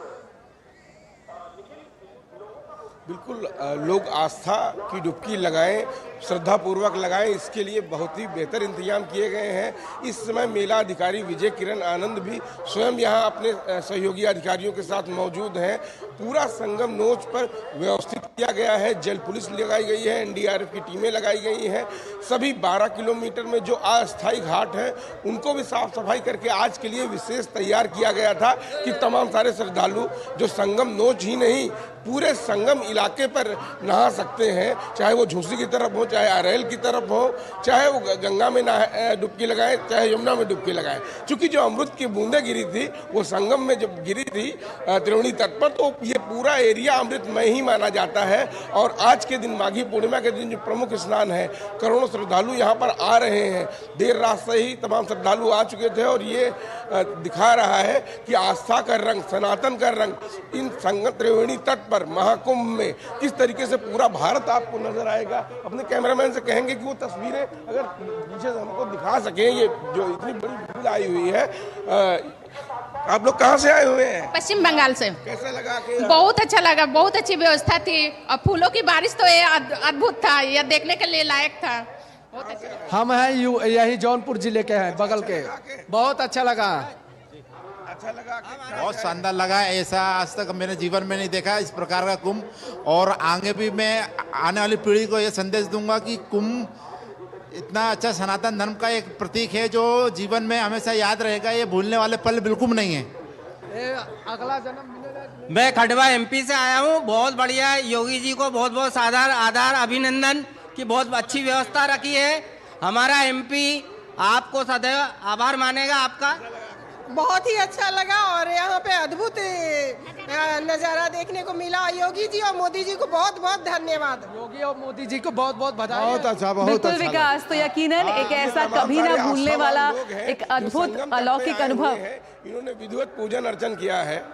बिल्कुल, लोग आस्था की डुबकी लगाएं श्रद्धापूर्वक लगाएं, इसके लिए बहुत ही बेहतर इंतजाम किए गए हैं। इस समय मेला अधिकारी विजय किरण आनंद भी स्वयं यहाँ अपने सहयोगी अधिकारियों के साथ मौजूद हैं। पूरा संगम नोच पर व्यवस्थित किया गया है, जल पुलिस लगाई गई है, एनडीआरएफ की टीमें लगाई गई हैं। सभी 12 किलोमीटर में जो अस्थायी घाट हैं उनको भी साफ सफाई करके आज के लिए विशेष तैयार किया गया था कि तमाम सारे श्रद्धालु जो संगम नोच ही नहीं पूरे संगम इलाके पर नहा सकते हैं, चाहे वो झूसी की तरफ हो, चाहे अरेल की तरफ हो, चाहे वो गंगा में डुबकी लगाएं, चाहे यमुना में डुबकी लगाएं। क्योंकि जो अमृत की बूंदें गिरी थी वो संगम में जब गिरी थी त्रिवेणी तट पर, तो ये पूरा एरिया अमृतमय ही माना जाता है। और आज के दिन माघी पूर्णिमा के दिन जो प्रमुख स्नान है, करोड़ों श्रद्धालु यहाँ पर आ रहे हैं। देर रात से ही तमाम श्रद्धालु आ चुके थे और ये दिखा रहा है कि आस्था का रंग, सनातन का रंग इन संगम त्रिवेणी तट पर महाकुंभ में किस तरीके से पूरा भारत आपको नजर आएगा। अपने कैमरामैन से कहेंगे कि वो तस्वीरें अगर पीछे से हमको दिखा सकें, ये जो इतनी बड़ी भीड़ आई हुई है। आप लोग कहाँ से आए हुए हैं? पश्चिम बंगाल से। कैसा लगा? बहुत अच्छा लगा, बहुत अच्छी व्यवस्था थी और फूलों की बारिश तो ये अद्भुत था, यह देखने के लिए लायक था। बहुत अच्छा। हम हैं यही जौनपुर जिले के हैं, बगल के। बहुत अच्छा लगा। अच्छा लगा? बहुत शानदार लगा। ऐसा आज तक मैंने जीवन में नहीं देखा इस प्रकार का कुंभ। और आगे भी मैं आने वाली पीढ़ी को ये संदेश दूंगा कि कुंभ इतना अच्छा सनातन धर्म का एक प्रतीक है जो जीवन में हमेशा याद रहेगा। ये भूलने वाले पल बिल्कुल नहीं है। अगला जन्म मिलेगा। मैं खंडवा एमपी से आया हूँ। बहुत बढ़िया, योगी जी को बहुत बहुत सादर आदर अभिनंदन की बहुत अच्छी व्यवस्था रखी है। हमारा एमपी आपको सदैव आभार मानेगा आपका। बहुत ही अच्छा लगा और यहाँ पे अद्भुत नजारा देखने को मिला। योगी जी और मोदी जी को बहुत बहुत धन्यवाद। योगी और मोदी जी को बहुत बहुत बधाई। बहुत अच्छा, बहुत बिल्कुल अच्छा विकास, तो यकीनन एक ऐसा कभी ना भूलने वाला एक अद्भुत अलौकिक अनुभव। इन्होंने विधिवत पूजन अर्चन किया है।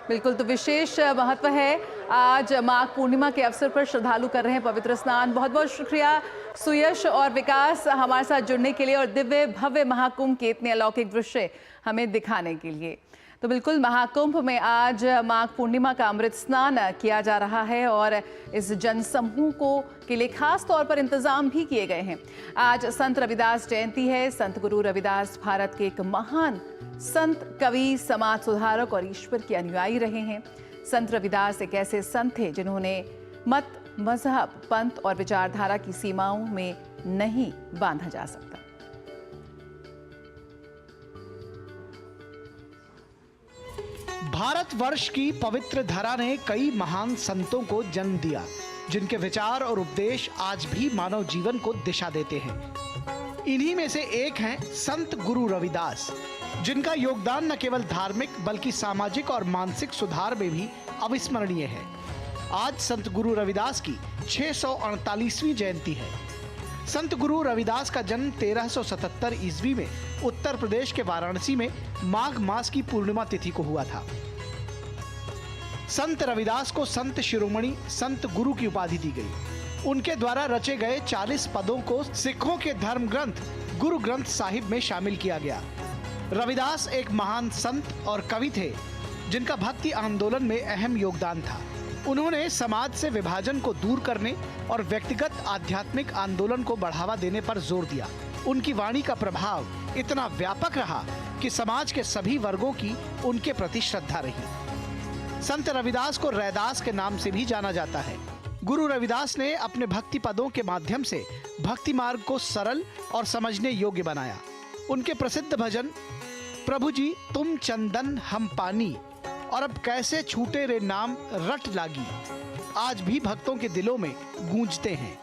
बिल्कुल, तो विशेष महत्व है। आज माघ पूर्णिमा के अवसर पर श्रद्धालु कर रहे हैं पवित्र स्नान। बहुत बहुत शुक्रिया सुयश और विकास हमारे साथ जुड़ने के लिए और दिव्य भव्य महाकुंभ के इतने अलौकिक दृश्य हमें दिखाने के लिए। तो बिल्कुल महाकुंभ में आज माघ पूर्णिमा का अमृत स्नान किया जा रहा है और इस जनसमूह को के लिए खास तौर पर इंतजाम भी किए गए हैं। आज संत रविदास जयंती है। संत गुरु रविदास भारत के एक महान संत, कवि, समाज सुधारक और ईश्वर के अनुयायी रहे हैं। संत रविदास एक ऐसे संत थे जिन्होंने मत, मजहब, पंथ और विचारधारा की सीमाओं में नहीं बांधा जा सकता। भारतवर्ष की पवित्र धरा ने कई महान संतों को जन्म दिया, जिनके विचार और उपदेश आज भी मानव जीवन को दिशा देते हैं। इन्हीं में से एक हैं संत गुरु रविदास, जिनका योगदान न केवल धार्मिक बल्कि सामाजिक और मानसिक सुधार में भी अविस्मरणीय है। आज संत गुरु रविदास की 648वीं जयंती है। संत गुरु रविदास का जन्म 1377 ईस्वी में उत्तर प्रदेश के वाराणसी में माघ मास की पूर्णिमा तिथि को हुआ था। संत रविदास को संत शिरोमणि, संत गुरु की उपाधि दी गई। उनके द्वारा रचे गए 40 पदों को सिखों के धर्म ग्रंथ गुरु ग्रंथ साहिब में शामिल किया गया। रविदास एक महान संत और कवि थे, जिनका भक्ति आंदोलन में अहम योगदान था। उन्होंने समाज से विभाजन को दूर करने और व्यक्तिगत आध्यात्मिक आंदोलन को बढ़ावा देने पर जोर दिया। उनकी वाणी का प्रभाव इतना व्यापक रहा कि समाज के सभी वर्गों की उनके प्रति श्रद्धा रही। संत रविदास को रैदास के नाम से भी जाना जाता है। गुरु रविदास ने अपने भक्ति पदों के माध्यम से भक्ति मार्ग को सरल और समझने योग्य बनाया। उनके प्रसिद्ध भजन प्रभु जी तुम चंदन हम पानी और अब कैसे छूटे रे नाम रट लागी आज भी भक्तों के दिलों में गूंजते हैं।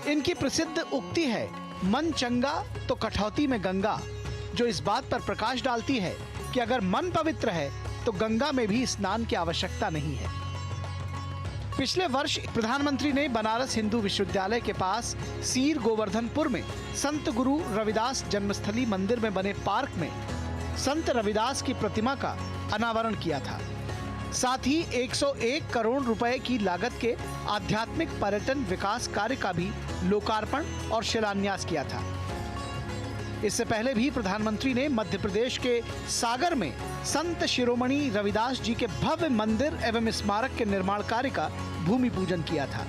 इनकी प्रसिद्ध उक्ति है, मन चंगा तो कठौती में गंगा, जो इस बात पर प्रकाश डालती है कि अगर मन पवित्र है तो गंगा में भी स्नान की आवश्यकता नहीं है। पिछले वर्ष प्रधानमंत्री ने बनारस हिंदू विश्वविद्यालय के पास सीर गोवर्धनपुर में संत गुरु रविदास जन्मस्थली मंदिर में बने पार्क में संत रविदास की प्रतिमा का अनावरण किया था। साथ ही 101 करोड़ रुपए की लागत के आध्यात्मिक पर्यटन विकास कार्य का भी लोकार्पण और शिलान्यास किया था। इससे पहले भी प्रधानमंत्री ने मध्य प्रदेश के सागर में संत शिरोमणि रविदास जी के भव्य मंदिर एवं स्मारक के निर्माण कार्य का भूमि पूजन किया था।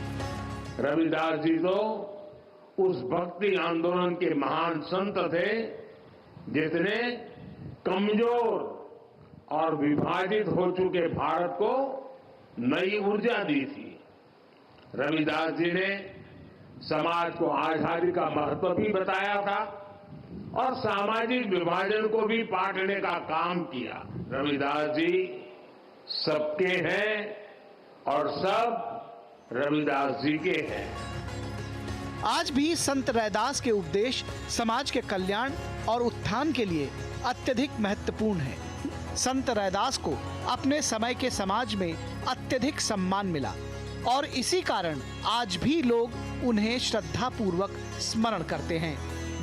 रविदास जी तो उस भक्ति आंदोलन के महान संत थे जिसने कमजोर और विभाजित हो चुके भारत को नई ऊर्जा दी थी। रविदास जी ने समाज को आजादी का महत्व भी बताया था और सामाजिक विभाजन को भी पाटने का काम किया। रविदास जी सबके हैं और सब रविदास जी के हैं। आज भी संत रैदास के उपदेश समाज के कल्याण और उत्थान के लिए अत्यधिक महत्वपूर्ण है। संत रैदास को अपने समय के समाज में अत्यधिक सम्मान मिला और इसी कारण आज भी लोग उन्हें श्रद्धापूर्वक स्मरण करते हैं।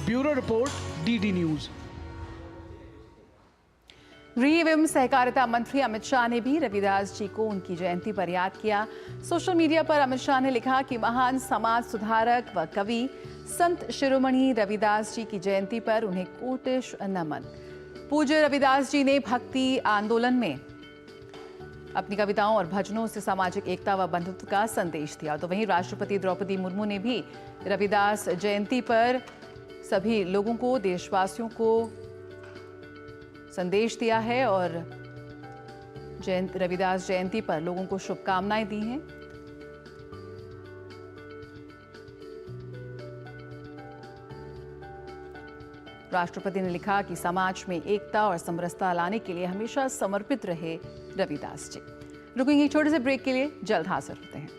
Bureau report, DD news. गृह एवं सहकारिता मंत्री अमित शाह ने भी रविदास जी को उनकी जयंती पर याद किया। सोशल मीडिया पर अमित शाह ने लिखा कि महान समाज सुधारक व कवि संत शिरोमणि रविदास जी की जयंती पर उन्हें कोटिश नमन। पूज्य रविदास जी ने भक्ति आंदोलन में अपनी कविताओं और भजनों से सामाजिक एकता व बंधुत्व का संदेश दिया। तो वहीं राष्ट्रपति द्रौपदी मुर्मू ने भी रविदास जयंती पर सभी लोगों को, देशवासियों को संदेश दिया है और रविदास जयंती पर लोगों को शुभकामनाएं दी हैं। राष्ट्रपति ने लिखा कि समाज में एकता और समरसता लाने के लिए हमेशा समर्पित रहे रविदास जी। रुकेंगे एक छोटे से ब्रेक के लिए, जल्द हाजिर होते हैं।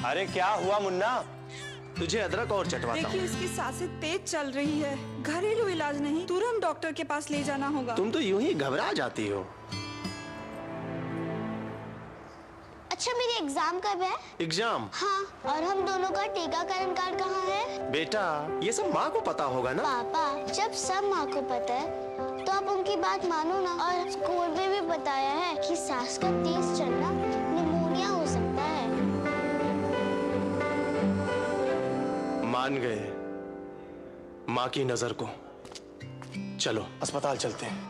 अरे क्या हुआ मुन्ना? तुझे अदरक और चटवाता हूं। देखिए इसकी सांसें तेज चल रही है, घरेलू इलाज नहीं, तुरंत डॉक्टर के पास ले जाना होगा। तुम तो यूं ही घबरा जाती हो। अच्छा मेरी एग्जाम कब है? एग्जाम? हाँ, और हम दोनों का टीकाकरण कार्ड कहाँ है? बेटा ये सब माँ को पता होगा ना। पापा जब सब माँ को पता है तो आप उनकी बात मानो ना। और स्कूल में भी बताया है कि सांस का तेज चलना निमोनिया हो सकता है। मान गए माँ की नजर को। चलो अस्पताल चलते हैं।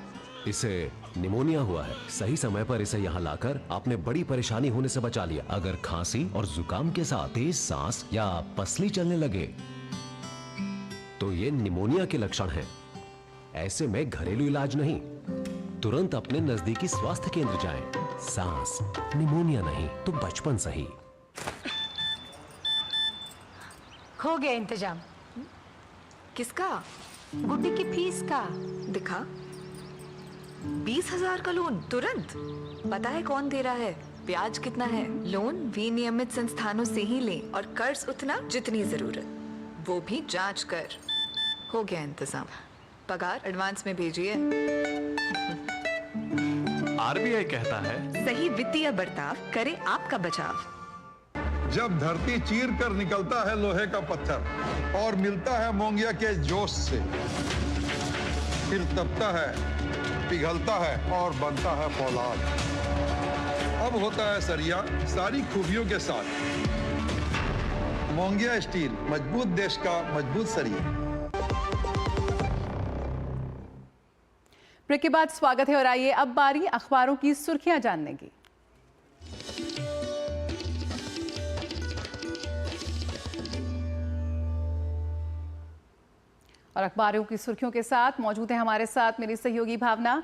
इसे निमोनिया हुआ है। सही समय पर इसे यहाँ लाकर आपने बड़ी परेशानी होने से बचा लिया। अगर खांसी और जुकाम के साथ तेज सांस या पसली चलने लगे तो ये निमोनिया के लक्षण हैं। ऐसे में घरेलू इलाज नहीं, तुरंत अपने नजदीकी स्वास्थ्य केंद्र जाएं। सांस निमोनिया नहीं तो बचपन सही। हो गया इंतजाम। किसका? गुड्डी की फीस का। दिखा 20,000 का लोन तुरंत। पता है कौन दे रहा है, ब्याज कितना है? लोन विनियमित संस्थानों से ही लें और कर्ज उतना जितनी जरूरत, वो भी जांच कर। हो गया इंतजाम। पगार एडवांस में भेजिए। आरबीआई कहता है सही वित्तीय बर्ताव करे आपका बचाव। जब धरती चीर कर निकलता है लोहे का पत्थर और मिलता है मोंगिया के जोश से, फिर तपता है, पिघलता है और बनता है फौलाद। अब होता है सरिया सारी खूबियों के साथ। मोंगिया स्टील, मजबूत देश का मजबूत सरिया। ब्रेक के बाद स्वागत है और आइए अब बारी अखबारों की सुर्खियां जानने की। और अखबारों की सुर्खियों के साथ मौजूद है हमारे साथ मेरी सहयोगी भावना।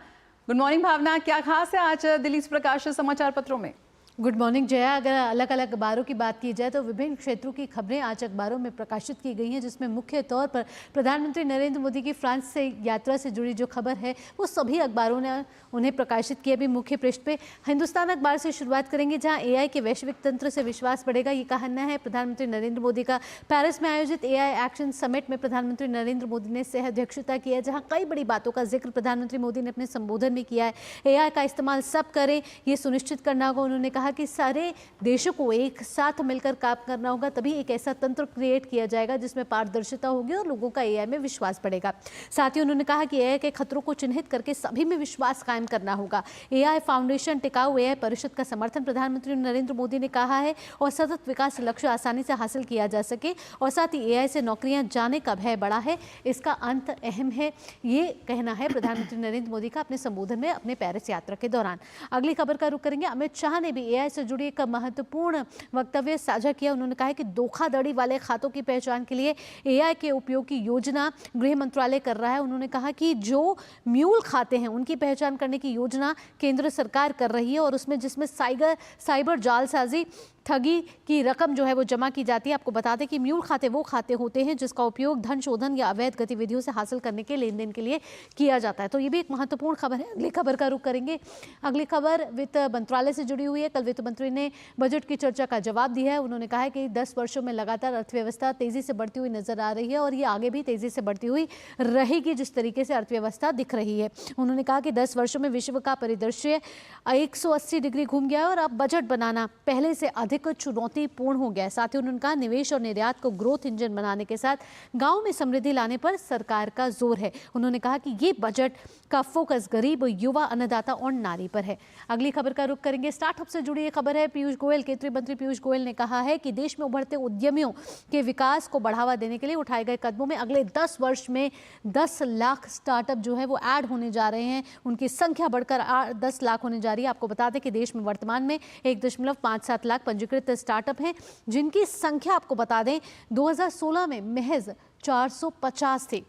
गुड मॉर्निंग भावना, क्या खास है आज दिल्ली से प्रकाशित समाचार पत्रों में? Good morning Jaya. अगर अलग अलग अखबारों की बात की जाए तो विभिन्न क्षेत्रों की खबरें आज अखबारों में प्रकाशित की गई हैं, जिसमें मुख्य तौर पर प्रधानमंत्री नरेंद्र मोदी की फ्रांस से यात्रा से जुड़ी जो खबर है वो सभी अखबारों ने उन्हें प्रकाशित किया। अभी मुख्य पृष्ठ पे हिंदुस्तान अखबार से शुरुआत करेंगे, जहां एआई के वैश्विक तंत्र से विश्वास बढ़ेगा, ये कहना है प्रधानमंत्री नरेंद्र मोदी का। पेरिस में आयोजित एआई एक्शन समिट में प्रधानमंत्री नरेंद्र मोदी ने सह अध्यक्षता की है, जहाँ कई बड़ी बातों का जिक्र प्रधानमंत्री मोदी ने अपने संबोधन में किया है। एआई का इस्तेमाल सब करें, ये सुनिश्चित करना होगा। उन्होंने कहा कहा कि सारे देशों को एक साथ मिलकर काम करना होगा, तभी एक ऐसा तंत्र क्रिएट किया जाएगा जिसमें पारदर्शिता होगी और लोगों का एआई में विश्वास बढ़ेगा। साथ ही उन्होंने कहा कि एआई के खतरों को चिन्हित करके सभी में विश्वास कायम करना होगा। एआई फाउंडेशन टिकाऊ एआई परिषद का समर्थन प्रधानमंत्री नरेंद्र मोदी ने कहा है और सतत विकास लक्ष्य आसानी से हासिल किया जा सके, और साथ ही एआई से नौकरियां जाने का भय बड़ा है, इसका अंत अहम है, ये कहना है प्रधानमंत्री नरेंद्र मोदी का अपने संबोधन में अपने पेरिस यात्रा के दौरान। अगली खबर का रुख करेंगे। अमित शाह ने भी एआई से जुड़ी एक महत्वपूर्ण वक्तव्य साझा किया। उन्होंने कहा है कि धोखाधड़ी वाले खातों की पहचान के लिए एआई के उपयोग की योजना गृह मंत्रालय कर रहा है। उन्होंने कहा कि जो म्यूल खाते हैं उनकी पहचान करने की योजना केंद्र सरकार कर रही है, और उसमें जिसमें साइबर जालसाजी ठगी की रकम जो है वो जमा की जाती है। आपको बता दें कि म्यूल खाते वो खाते होते हैं जिसका उपयोग धन शोधन या अवैध गतिविधियों से हासिल करने के लेन देन के लिए किया जाता है। तो ये भी एक महत्वपूर्ण खबर है। अगली खबर का रुख करेंगे। अगली खबर वित्त मंत्रालय से जुड़ी हुई है। कल वित्त मंत्री ने बजट की चर्चा का जवाब दिया है। उन्होंने कहा है कि 10 वर्षों में लगातार अर्थव्यवस्था तेजी से बढ़ती हुई नजर आ रही है और ये आगे भी तेजी से बढ़ती हुई रहेगी जिस तरीके से अर्थव्यवस्था दिख रही है। उन्होंने कहा कि 10 वर्षों में विश्व का परिदृश्य 180 डिग्री घूम गया है और अब बजट बनाना पहले से अधिक चुनौतीपूर्ण हो गया है। साथ ही उन्होंने कहा निवेश और निर्यात को ग्रोथ इंजन बनाने के साथ गांव में समृद्धि लाने पर सरकार का जोर है। उन्होंने कहा कि ये बजट का फोकस गरीब, युवा, अन्नदाता और नारी पर है। अगली खबर का रुख करेंगे। स्टार्टअप से जुड़ी एक खबर है। पीयूष गोयल, केंद्रीय मंत्री पीयूष गोयल ने कहा है कि देश में उभरते उद्यमियों के विकास को बढ़ावा देने के लिए उठाए गए कदमों में अगले 10 वर्ष में 10 लाख स्टार्टअप जो है वो ऐड होने जा रहे हैं। उनकी संख्या बढ़कर 10 लाख होने जा रही है। आपको बता दें कि देश में वर्तमान में 1.57 लाख पंजीकृत स्टार्टअप हैं, जिनकी संख्या आपको बता दें 2016 में महज 450 थे।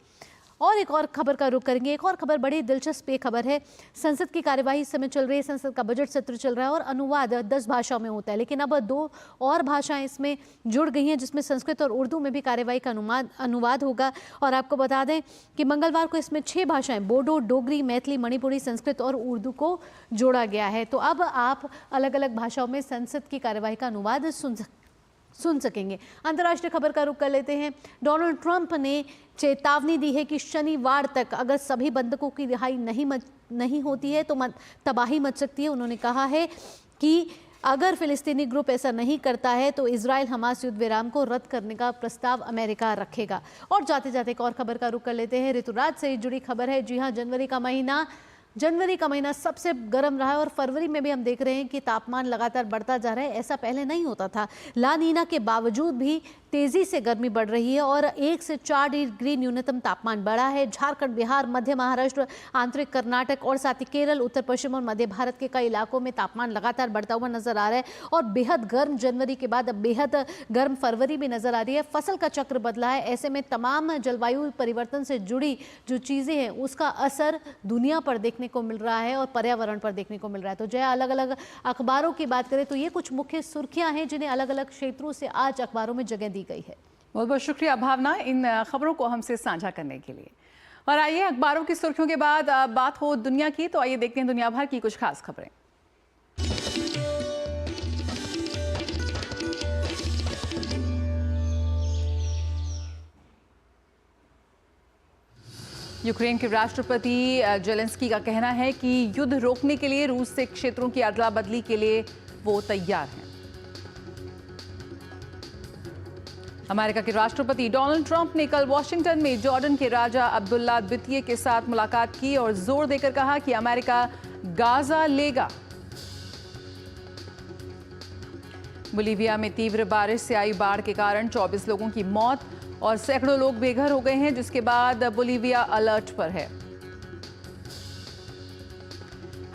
और एक और खबर का रुख करेंगे। एक और खबर बड़ी दिलचस्प खबर है। संसद की कार्यवाही इस समय चल रही है। संसद का बजट सत्र चल रहा है और अनुवाद 10 भाषाओं में होता है, लेकिन अब 2 और भाषाएं इसमें जुड़ गई हैं, जिसमें संस्कृत और उर्दू में भी कार्यवाही का अनुवाद होगा। और आपको बता दें कि मंगलवार को इसमें 6 भाषाएं बोडो, डोगरी, मैथिली, मणिपुरी, संस्कृत और उर्दू को जोड़ा गया है। तो अब आप अलग अलग भाषाओं में संसद की कार्यवाही का अनुवाद सुन सकेंगे। अंतर्राष्ट्रीय खबर का रुख कर लेते हैं। डोनाल्ड ट्रंप ने चेतावनी दी है कि शनिवार तक अगर सभी बंधकों की रिहाई नहीं होती है तो तबाही मच सकती है। उन्होंने कहा है कि अगर फिलिस्तीनी ग्रुप ऐसा नहीं करता है तो इजराइल हमास युद्ध विराम को रद्द करने का प्रस्ताव अमेरिका रखेगा। और जाते जाते एक और खबर का रुख कर लेते हैं। ऋतुराज से जुड़ी खबर है। जी हाँ, जनवरी का महीना सबसे गर्म रहा है और फरवरी में भी हम देख रहे हैं कि तापमान लगातार बढ़ता जा रहा है। ऐसा पहले नहीं होता था। ला नीना के बावजूद भी तेजी से गर्मी बढ़ रही है और 1 से 4 डिग्री न्यूनतम तापमान बढ़ा है। झारखंड, बिहार, मध्य महाराष्ट्र, आंतरिक कर्नाटक और साथ ही केरल, उत्तर पश्चिम और मध्य भारत के कई इलाकों में तापमान लगातार बढ़ता हुआ नजर आ रहा है और बेहद गर्म जनवरी के बाद अब बेहद गर्म फरवरी भी नजर आ रही है। फसल का चक्र बदला है। ऐसे में तमाम जलवायु परिवर्तन से जुड़ी जो चीजें हैं उसका असर दुनिया पर देखने को मिल रहा है और पर्यावरण पर देखने को मिल रहा है। तो जय, अलग अलग अखबारों की बात करें तो ये कुछ मुख्य सुर्खियां हैं जिन्हें अलग अलग क्षेत्रों से आज अखबारों में जगह दी गई है। बहुत बहुत शुक्रिया भावना इन खबरों को हमसे साझा करने के लिए। और आइए अखबारों की सुर्खियों के बाद बात हो दुनिया की, तो आइए देखते हैं दुनिया भर की कुछ खास खबरें। यूक्रेन के राष्ट्रपति जेलेंस्की का कहना है कि युद्ध रोकने के लिए रूस से क्षेत्रों की अदला बदली के लिए वो तैयार हैं। अमेरिका के राष्ट्रपति डोनाल्ड ट्रंप ने कल वॉशिंगटन में जॉर्डन के राजा अब्दुल्ला द्वितीय के साथ मुलाकात की और जोर देकर कहा कि अमेरिका गाजा लेगा। बोलीविया में तीव्र बारिश से आई बाढ़ के कारण 24 लोगों की मौत और सैकड़ों लोग बेघर हो गए हैं, जिसके बाद बोलीविया अलर्ट पर है।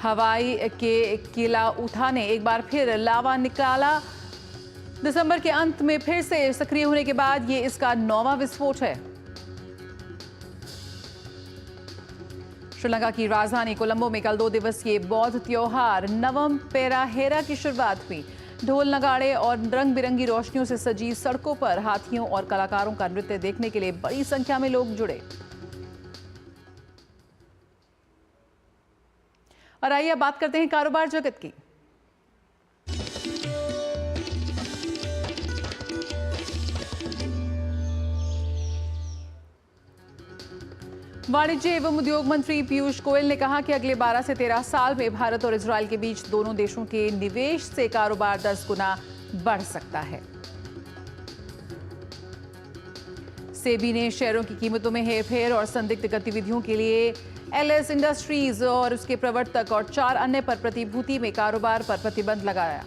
हवाई के किला उठा ने एक बार फिर लावा निकाला। दिसंबर के अंत में फिर से सक्रिय होने के बाद ये इसका 9वां विस्फोट है। श्रीलंका की राजधानी कोलंबो में कल 2 दिवसीय बौद्ध त्योहार नवम पेराहेरा की शुरुआत हुई। ढोल, नगाड़े और रंग बिरंगी रोशनियों से सजी सड़कों पर हाथियों और कलाकारों का नृत्य देखने के लिए बड़ी संख्या में लोग जुड़े। और आइए बात करते हैं कारोबार जगत की। वाणिज्य एवं उद्योग मंत्री पीयूष गोयल ने कहा कि अगले 12 से 13 साल में भारत और इजरायल के बीच दोनों देशों के निवेश से कारोबार 10 गुना बढ़ सकता है। सेबी ने शेयरों की कीमतों में हेरफेर और संदिग्ध गतिविधियों के लिए एलएस इंडस्ट्रीज और उसके प्रवर्तक और 4 अन्य पर प्रतिभूति में कारोबार पर प्रतिबंध लगाया।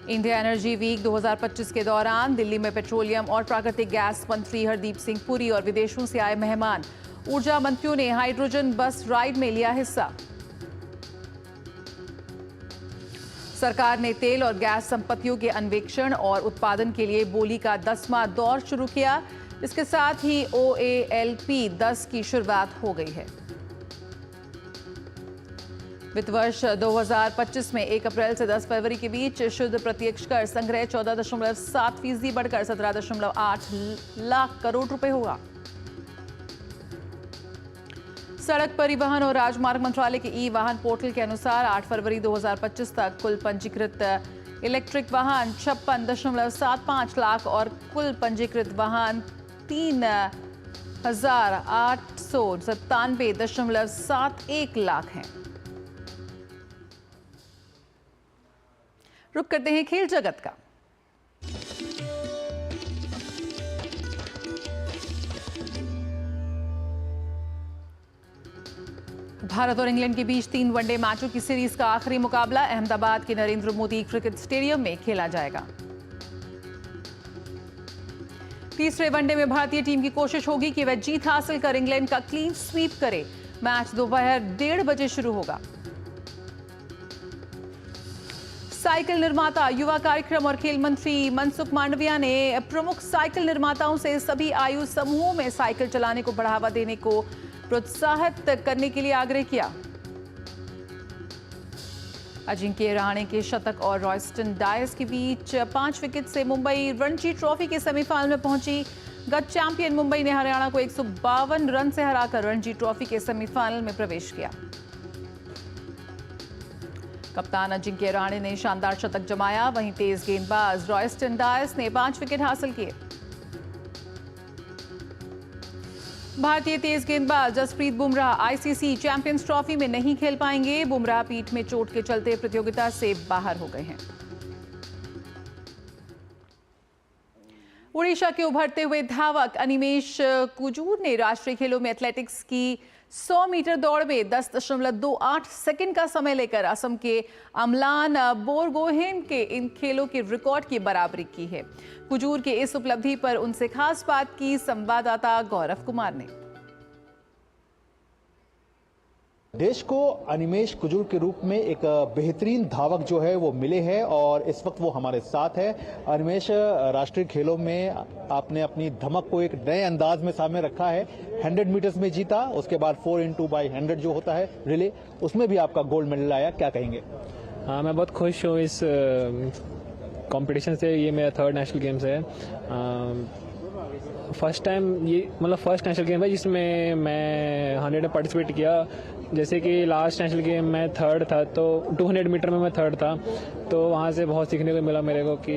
इंडिया एनर्जी वीक 2025 के दौरान दिल्ली में पेट्रोलियम और प्राकृतिक गैस मंत्री हरदीप सिंह पुरी और विदेशों से आए मेहमान ऊर्जा मंत्रियों ने हाइड्रोजन बस राइड में लिया हिस्सा। सरकार ने तेल और गैस संपत्तियों के अन्वेषण और उत्पादन के लिए बोली का 10वां दौर शुरू किया। इसके साथ ही OALP 10 की शुरुआत हो गई है। वित्त वर्ष 2025 में 1 अप्रैल से 10 फरवरी के बीच शुद्ध प्रत्यक्ष कर संग्रह 14.7% बढ़कर 17.8 लाख करोड़ रुपए होगा। सड़क परिवहन और राजमार्ग मंत्रालय के ई-वाहन पोर्टल के अनुसार 8 फरवरी 2025 तक कुल पंजीकृत इलेक्ट्रिक वाहन 56.75 लाख और कुल पंजीकृत वाहन 3,897.71 लाख हैं। रुक करते हैं खेल जगत का। भारत और इंग्लैंड के बीच 3 वनडे मैचों की सीरीज का आखिरी मुकाबला अहमदाबाद के नरेंद्र मोदी क्रिकेट स्टेडियम में खेला जाएगा। तीसरे वनडे में भारतीय टीम की कोशिश होगी कि वह जीत हासिल कर इंग्लैंड का क्लीन स्वीप करे। मैच दोपहर 1:30 बजे शुरू होगा। साइकिल निर्माता, युवा कार्यक्रम और खेल मंत्री मनसुख मांडविया ने प्रमुख साइकिल निर्माताओं से सभी आयु समूहों में साइकिल चलाने को बढ़ावा देने को प्रोत्साहित करने के लिए आग्रह किया। अजिंक्य रहाणे के शतक और रॉयस्टन डायस के बीच 5 विकेट से मुंबई रणजी ट्रॉफी के सेमीफाइनल में पहुंची। गत चैंपियन मुंबई ने हरियाणा को 152 रन से हराकर रणजी ट्रॉफी के सेमीफाइनल में प्रवेश किया। कप्तान अजिंक्य रहाणे ने शानदार शतक जमाया, वहीं तेज गेंदबाज रॉयस्टन डायस ने 5 विकेट हासिल किए। भारतीय तेज गेंदबाज Jasprit Bumrah ICC Champions Trophy में नहीं खेल पाएंगे। बुमराह पीठ में चोट के चलते प्रतियोगिता से बाहर हो गए हैं। उड़ीसा के उभरते हुए धावक अनिमेश कुजूर ने राष्ट्रीय खेलों में एथलेटिक्स की 100 मीटर दौड़ में 10.28 सेकंड का समय लेकर असम के अमलान बोरगोहेन के इन खेलों के रिकॉर्ड की बराबरी की है। कुजूर के इस उपलब्धि पर उनसे खास बात की संवाददाता गौरव कुमार ने। देश को अनिमेश कुजूर के रूप में एक बेहतरीन धावक जो है वो मिले हैं और इस वक्त वो हमारे साथ है। अनिमेश, राष्ट्रीय खेलों में आपने अपनी धमक को एक नए अंदाज में सामने रखा है। 100 मीटर्स में जीता, उसके बाद 4x100 जो होता है रिले, उसमें भी आपका गोल्ड मेडल आया, क्या कहेंगे? हाँ, मैं बहुत खुश हूँ इस कंपटीशन से। ये मेरा 3rd नेशनल गेम्स है। फर्स्ट टाइम ये फर्स्ट नेशनल गेम है जिसमें मैं 100 में पार्टिसिपेट किया। जैसे कि लास्ट नेशनल गेम में 3rd था, तो 200 मीटर में मैं 3rd था, तो वहाँ से बहुत सीखने को मिला मेरे को कि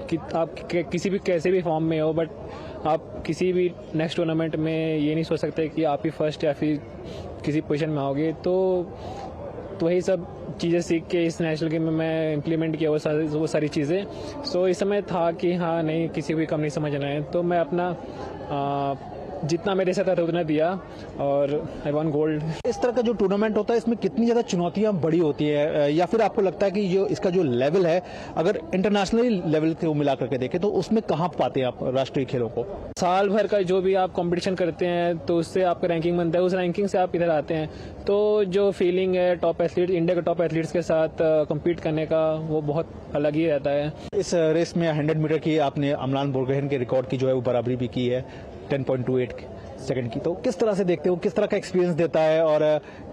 कि आप किसी भी कैसे भी फॉर्म में हो, बट आप किसी भी नेक्स्ट टूर्नामेंट में ये नहीं सोच सकते कि आप ही फर्स्ट या फिर किसी पोजीशन में आओगे। तो वही सब चीज़ें सीख के इस नेशनल गेम में मैं इम्प्लीमेंट किया वो सारी चीज़ें। सो इस समय था कि हाँ नहीं, किसी को भी कम नहीं समझना है, तो मैं अपना जितना मेरे साथ था उतना दिया और आई वॉन गोल्ड। इस तरह का जो टूर्नामेंट होता है इसमें कितनी ज्यादा चुनौतियां बड़ी होती है, या फिर आपको लगता है कि ये इसका जो लेवल है अगर इंटरनेशनल लेवल को मिला करके देखें तो उसमें कहाँ पाते हैं आप राष्ट्रीय खेलों को? साल भर का जो भी आप कंपटीशन करते हैं तो उससे आपका रैंकिंग बनता है, उस रैंकिंग से आप इधर आते हैं, तो जो फीलिंग है टॉप एथलीट, इंडिया के टॉप एथलीट्स के साथ कम्पीट करने का, वो बहुत अलग ही रहता है। इस रेस में 100 मीटर की आपने अमलान बोरगोहेन के रिकॉर्ड की जो है वो बराबरी भी की है 10.28 सेकंड की, तो किस तरह से देखते हो, किस तरह का एक्सपीरियंस देता है और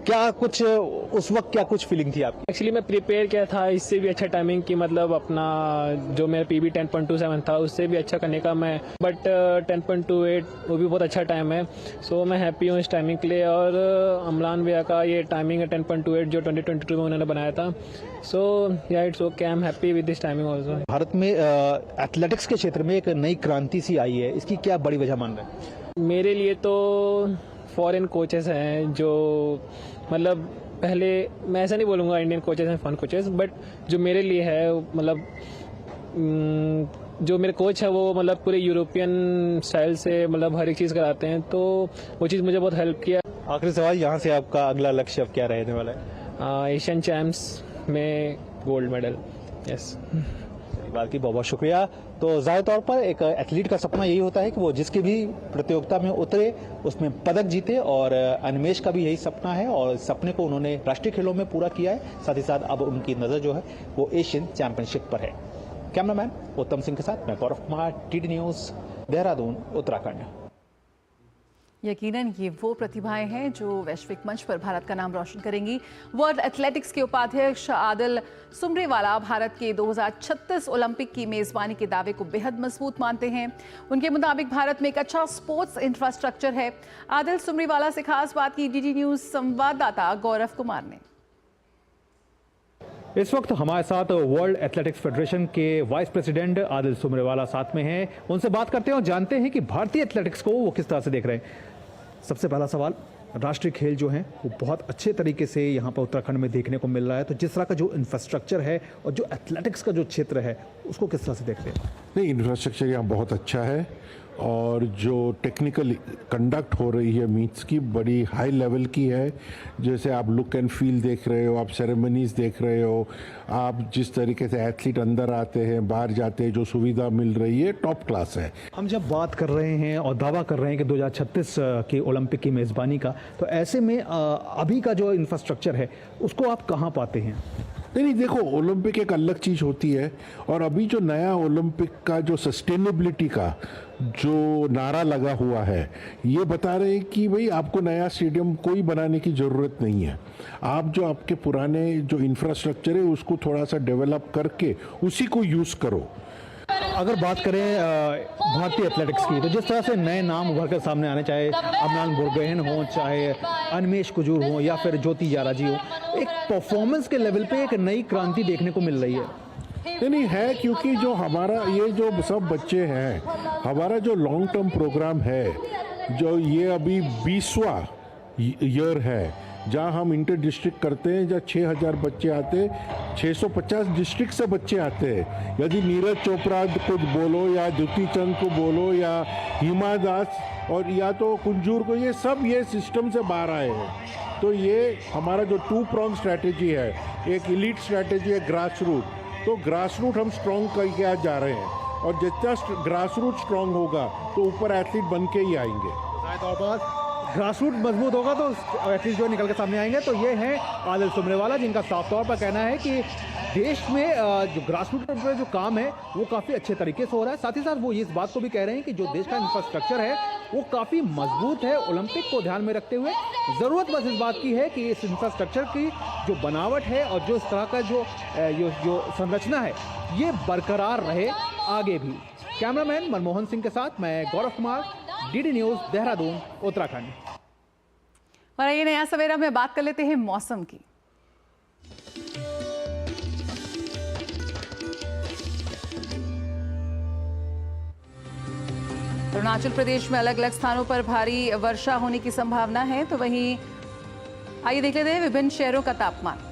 क्या कुछ उस वक्त क्या कुछ फीलिंग थी आपकी? एक्चुअली मैं प्रिपेयर किया था इससे भी अच्छा टाइमिंग की, मतलब अपना जो मेरा PB 10.27 था उससे भी अच्छा करने का मैं, बट 10.28 वो भी बहुत अच्छा टाइम है। सो मैं हैप्पी हूँ इस टाइमिंग के लिए। और अमलान भैया का ये टाइमिंग है 10.28 जो 2022 में उन्होंने बनाया था। सो या it's okay, I am happy with this timing also. Bharat में एथलेटिक्स के क्षेत्र में एक नई क्रांति सी आई है, इसकी क्या बड़ी वजह मान रहे हैं? मेरे लिए तो फॉरेन कोचेस हैं जो, मतलब पहले मैं ऐसा नहीं बोलूँगा इंडियन कोचेस हैं फॉरेन कोचेस, बट जो मेरे लिए है, मतलब जो मेरे कोच है वो मतलब पूरे यूरोपियन स्टाइल से मतलब हर एक चीज़ कराते हैं, तो वो चीज़ मुझे बहुत हेल्प किया। आखिरी सवाल, यहाँ से आपका अगला लक्ष्य अब क्या रहने वाला है? एशियन चैम्प्स में गोल्ड मेडल। यस, बात की बहुत बहुत शुक्रिया। तो जाहिर तौर पर एक एथलीट का सपना यही होता है कि वो जिसकी भी प्रतियोगिता में उतरे उसमें पदक जीते, और अनिमेश का भी यही सपना है और इस सपने को उन्होंने राष्ट्रीय खेलों में पूरा किया है। साथ ही साथ अब उनकी नजर जो है वो एशियन चैंपियनशिप पर है। कैमरामैन उत्तम सिंह के साथ मैं गौरव कुमार, TD न्यूज, देहरादून, उत्तराखंड। यकीनन ये वो प्रतिभाएं हैं जो वैश्विक मंच पर भारत का नाम रोशन करेंगी। वर्ल्ड एथलेटिक्स के उपाध्यक्ष आदिल सुमरेवाला भारत के 2036 ओलंपिक की मेजबानी के दावे को बेहद मजबूत मानते हैं। उनके मुताबिक भारत में एक अच्छा स्पोर्ट्स इंफ्रास्ट्रक्चर है। आदिल सुमरेवाला से खास बात की DD न्यूज संवाददाता गौरव कुमार ने। इस वक्त हमारे साथ वर्ल्ड एथलेटिक्स फेडरेशन के वाइस प्रेसिडेंट आदिल सुमरेवाला साथ में हैं। उनसे बात करते हैं और जानते हैं कि भारतीय एथलेटिक्स को वो किस तरह से देख रहे हैं। सबसे पहला सवाल, राष्ट्रीय खेल जो हैं वो बहुत अच्छे तरीके से यहाँ पर उत्तराखंड में देखने को मिल रहा है, तो जिस तरह का जो इंफ्रास्ट्रक्चर है और जो एथलेटिक्स का जो क्षेत्र है उसको किस तरह से देखते हैं? नहीं, इंफ्रास्ट्रक्चर यहाँ बहुत अच्छा है और जो टेक्निकल कंडक्ट हो रही है मीट्स की बड़ी हाई लेवल की है। जैसे आप लुक एंड फील देख रहे हो, आप सेरेमनीज देख रहे हो, आप जिस तरीके से एथलीट अंदर आते हैं बाहर जाते हैं, जो सुविधा मिल रही है टॉप क्लास है। हम जब बात कर रहे हैं और दावा कर रहे हैं कि 2036 के ओलंपिक की मेज़बानी का, तो ऐसे में अभी का जो इंफ्रास्ट्रक्चर है उसको आप कहाँ पाते हैं? नहीं, देखो ओलंपिक एक अलग चीज़ होती है और अभी जो नया ओलंपिक का जो सस्टेनेबिलिटी का जो नारा लगा हुआ है ये बता रहे हैं कि भाई आपको नया स्टेडियम कोई बनाने की ज़रूरत नहीं है। आप जो आपके पुराने जो इंफ्रास्ट्रक्चर है उसको थोड़ा सा डेवलप करके उसी को यूज़ करो। अगर बात करें भारतीय एथलेटिक्स की, तो जिस तरह से नए नाम उभर कर सामने आने, चाहे अमलान बुरगोहेन हो, चाहे अनिमेश कुजूर हो या फिर ज्योति जाराजी हो, एक परफॉर्मेंस के लेवल पे एक नई क्रांति देखने को मिल रही है। नहीं है, क्योंकि जो हमारा ये जो सब बच्चे हैं, हमारा जो लॉन्ग टर्म प्रोग्राम है, जो ये अभी 20वां ईयर है जहाँ हम इंटर डिस्ट्रिक्ट करते हैं, जहाँ 6000 बच्चे आते हैं, 650 डिस्ट्रिक्ट से बच्चे आते हैं। यदि नीरज चोपड़ा को बोलो या द्युति चंद को बोलो या हिमा दास और या तो कुंजूर को, ये सब ये सिस्टम से बाहर आए हैं। तो ये हमारा जो 2 prong स्ट्रैटेजी है, एक इलीट स्ट्रैटेजी है ग्रास रूट, तो ग्रास रूट हम स्ट्रॉन्ग करके आज जा रहे हैं और जितना ग्रास रूट स्ट्रॉन्ग होगा तो ऊपर एथलीट बन के ही आएंगे। ग्रास रूट मजबूत होगा तो एथलीट जो निकल के सामने आएंगे। तो ये हैं आदिल सुमरेवाला, जिनका साफ तौर पर कहना है कि देश में जो ग्रास रूट पर जो काम है वो काफ़ी अच्छे तरीके से हो रहा है। साथ ही साथ वो इस बात को भी कह रहे हैं कि जो देश का इंफ्रास्ट्रक्चर है वो काफ़ी मजबूत है। ओलंपिक को ध्यान में रखते हुए ज़रूरत बस इस बात की है कि इस इंफ्रास्ट्रक्चर की जो बनावट है और जो इस तरह का जो संरचना है ये बरकरार रहे आगे भी। कैमरामैन मनमोहन सिंह के साथ मैं गौरव कुमार, DD न्यूज़, देहरादून, उत्तराखंड। और ये नया सवेरा में बात कर लेते हैं मौसम की। अरुणाचल प्रदेश में अलग अलग स्थानों पर भारी वर्षा होने की संभावना है, तो वहीं आइए देख लेते हैं विभिन्न शहरों का तापमान।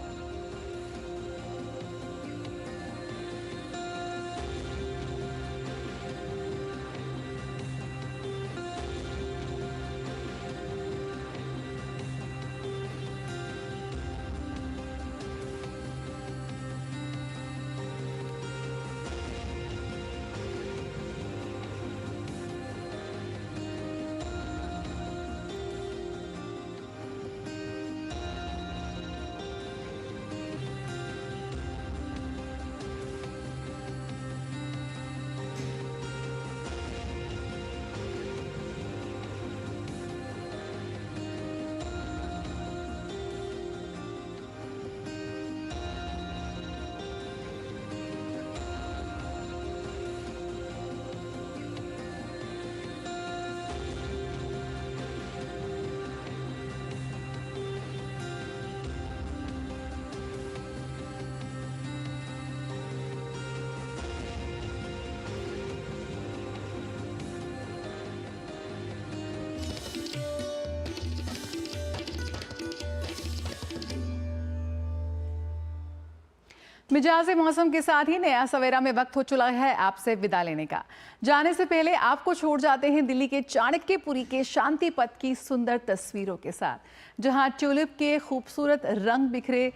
मिजाज मौसम के साथ ही नया सवेरा में वक्त हो चुका है आपसे विदा लेने का। जाने से पहले आपको छोड़ जाते हैं दिल्ली के चाणक्यपुरी के शांति पथ की सुंदर तस्वीरों के साथ, जहां ट्यूलिप के खूबसूरत रंग बिखरे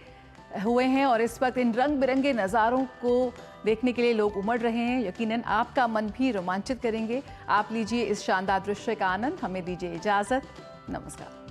हुए हैं और इस वक्त इन रंग बिरंगे नज़ारों को देखने के लिए लोग उमड़ रहे हैं। यकीनन आपका मन भी रोमांचित करेंगे। आप लीजिए इस शानदार दृश्य का आनंद। हमें दीजिए इजाजत। नमस्कार।